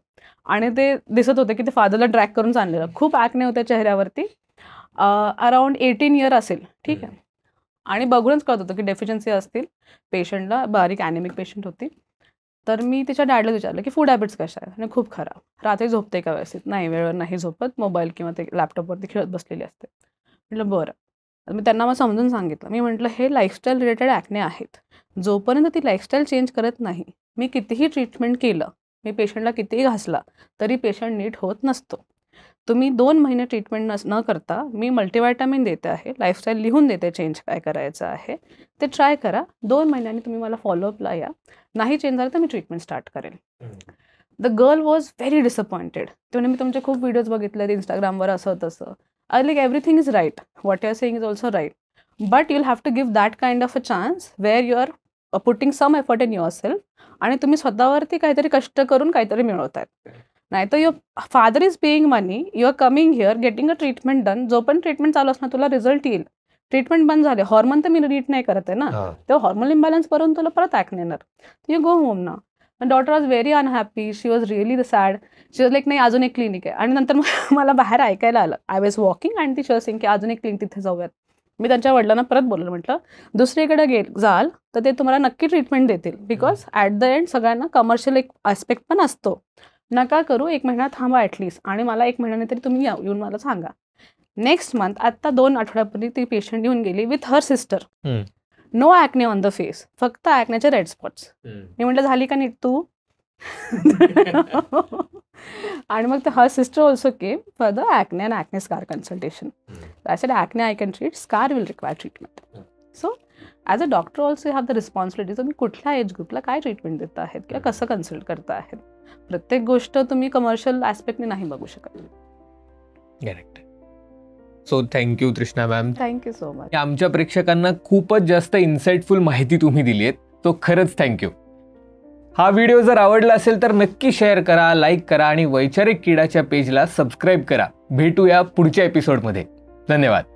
आणि ते दिसत होते की ते फादरला ड्रॅग करून आणलेलं. खूप ॲक्ने होत्या चेहऱ्यावरती, अराउंड 18 इयर असेल, ठीक आहे. आणि बघूनच कळत होतं की डेफिशियन्सी असतील पेशंटला, बारीक ॲनेमिक पेशंट होती. तर मी तिच्या डॅडला विचारलं की फूड हॅबिट्स कशा आहेत? आणि खूप खराब. रात्री झोपते का व्यवस्थित? नाही, वेळेवर नाही झोपत, मोबाईल किंवा ते लॅपटॉपवरती खेळत बसलेली असते. म्हटलं बरं. मी त्यांना मग समजून सांगितलं. मी म्हटलं हे लाईफस्टाईल रिलेटेड ॲक्ने आहेत, जोपर्यंत ती लाईफस्टाईल चेंज करत नाही, मी कितीही ट्रीटमेंट केलं, मी पेशंटला कितीही घासला तरी पेशंट नीट होत नसतो. तुम्ही 2 महिने ट्रीटमेंट न करता मी मल्टीव्हिटॅमिन देते आहे, लाईफस्टाईल लिहून देते चेंज काय करायचं आहे ते ट्राय करा. 2 महिन्यांनी तुम्ही मला फॉलोअपला या, नाही चेंज झालं तर मी ट्रीटमेंट स्टार्ट करेन. The girl was very disappointed. त्यामुळे मी तुमचे खूप व्हिडिओज बघितले इंस्टाग्रामवर, असं तसं. I like everything is right, what you are saying is also right, but you will have to give that kind of a chance where you are putting some effort in your self आणि तुम्ही स्वतःवरती काहीतरी कष्ट करून काहीतरी मिळवत आहेत. नाही तर your father is paying money, you are coming here getting a treatment done. जो पण ट्रीटमेंट चालू असणार तुला रिझल्ट येईल. ट्रीटमेंट बंद झाले, हॉर्मोन तर मी नीट नाही करत आहे ना, तेव्हा हॉर्मोन इम्बॅलन्स करून तुला परत ॲक्ने येणार. यू गो होम ना. Daughter was very unhappy, she was really sad. She was like नाही अजून एक क्लिनिक आहे. आणि नंतर मला बाहेर ऐकायला आलं, आय वॉज वॉकिंग अँड ती शी वॉज सेइंग की अजून एक क्लिनिक तिथे जाऊयात. मी त्यांच्या वडिलांना परत बोललं, म्हटलं दुसरीकडे जाल तर ते तुम्हाला नक्की ट्रीटमेंट देतील, बिकॉज ॲट द एंड सगळ्यांना कमर्शियल एक ॲस्पेक्ट पण असतो. नका करू, 1 महिना थांबा ॲटलिस्ट आणि मला 1 महिन्याने तरी तुम्ही येऊन मला सांगा. नेक्स्ट मंथ, आत्ता 2 आठवड्यापूर्वी ती पेशंट येऊन गेली with her sister. No acne on the face, फक्त ॲक्नेचे रेड स्पॉट्स. मी म्हटलं झाली का नीट तू? आणि मग her sister also came for the acne and acne scar consultation. I said acne I can treat, scar will require treatment. So as a doctor also you have the responsibility. तुम्ही कुठल्या age ग्रुपला काय treatment देत आहेत किंवा कसं consult करता आहेत. प्रत्येक गोष्ट तुम्ही कमर्शियल ॲस्पेक्टने नाही बघू शकत. करेक्ट. सो थँक्यू तृष्णा मॅम. Thank you so much. आमच्या प्रेक्षकांना खूपच जास्त इन्साइटफुल माहिती तुम्ही दिली आहे, तो खरंच थँक्यू. हा व्हिडिओ जर आवडला असेल तर नक्की शेअर करा, लाईक करा आणि वैचारिक किडाच्या पेजला सबस्क्राईब करा. भेटूया पुढच्या एपिसोडमध्ये. धन्यवाद.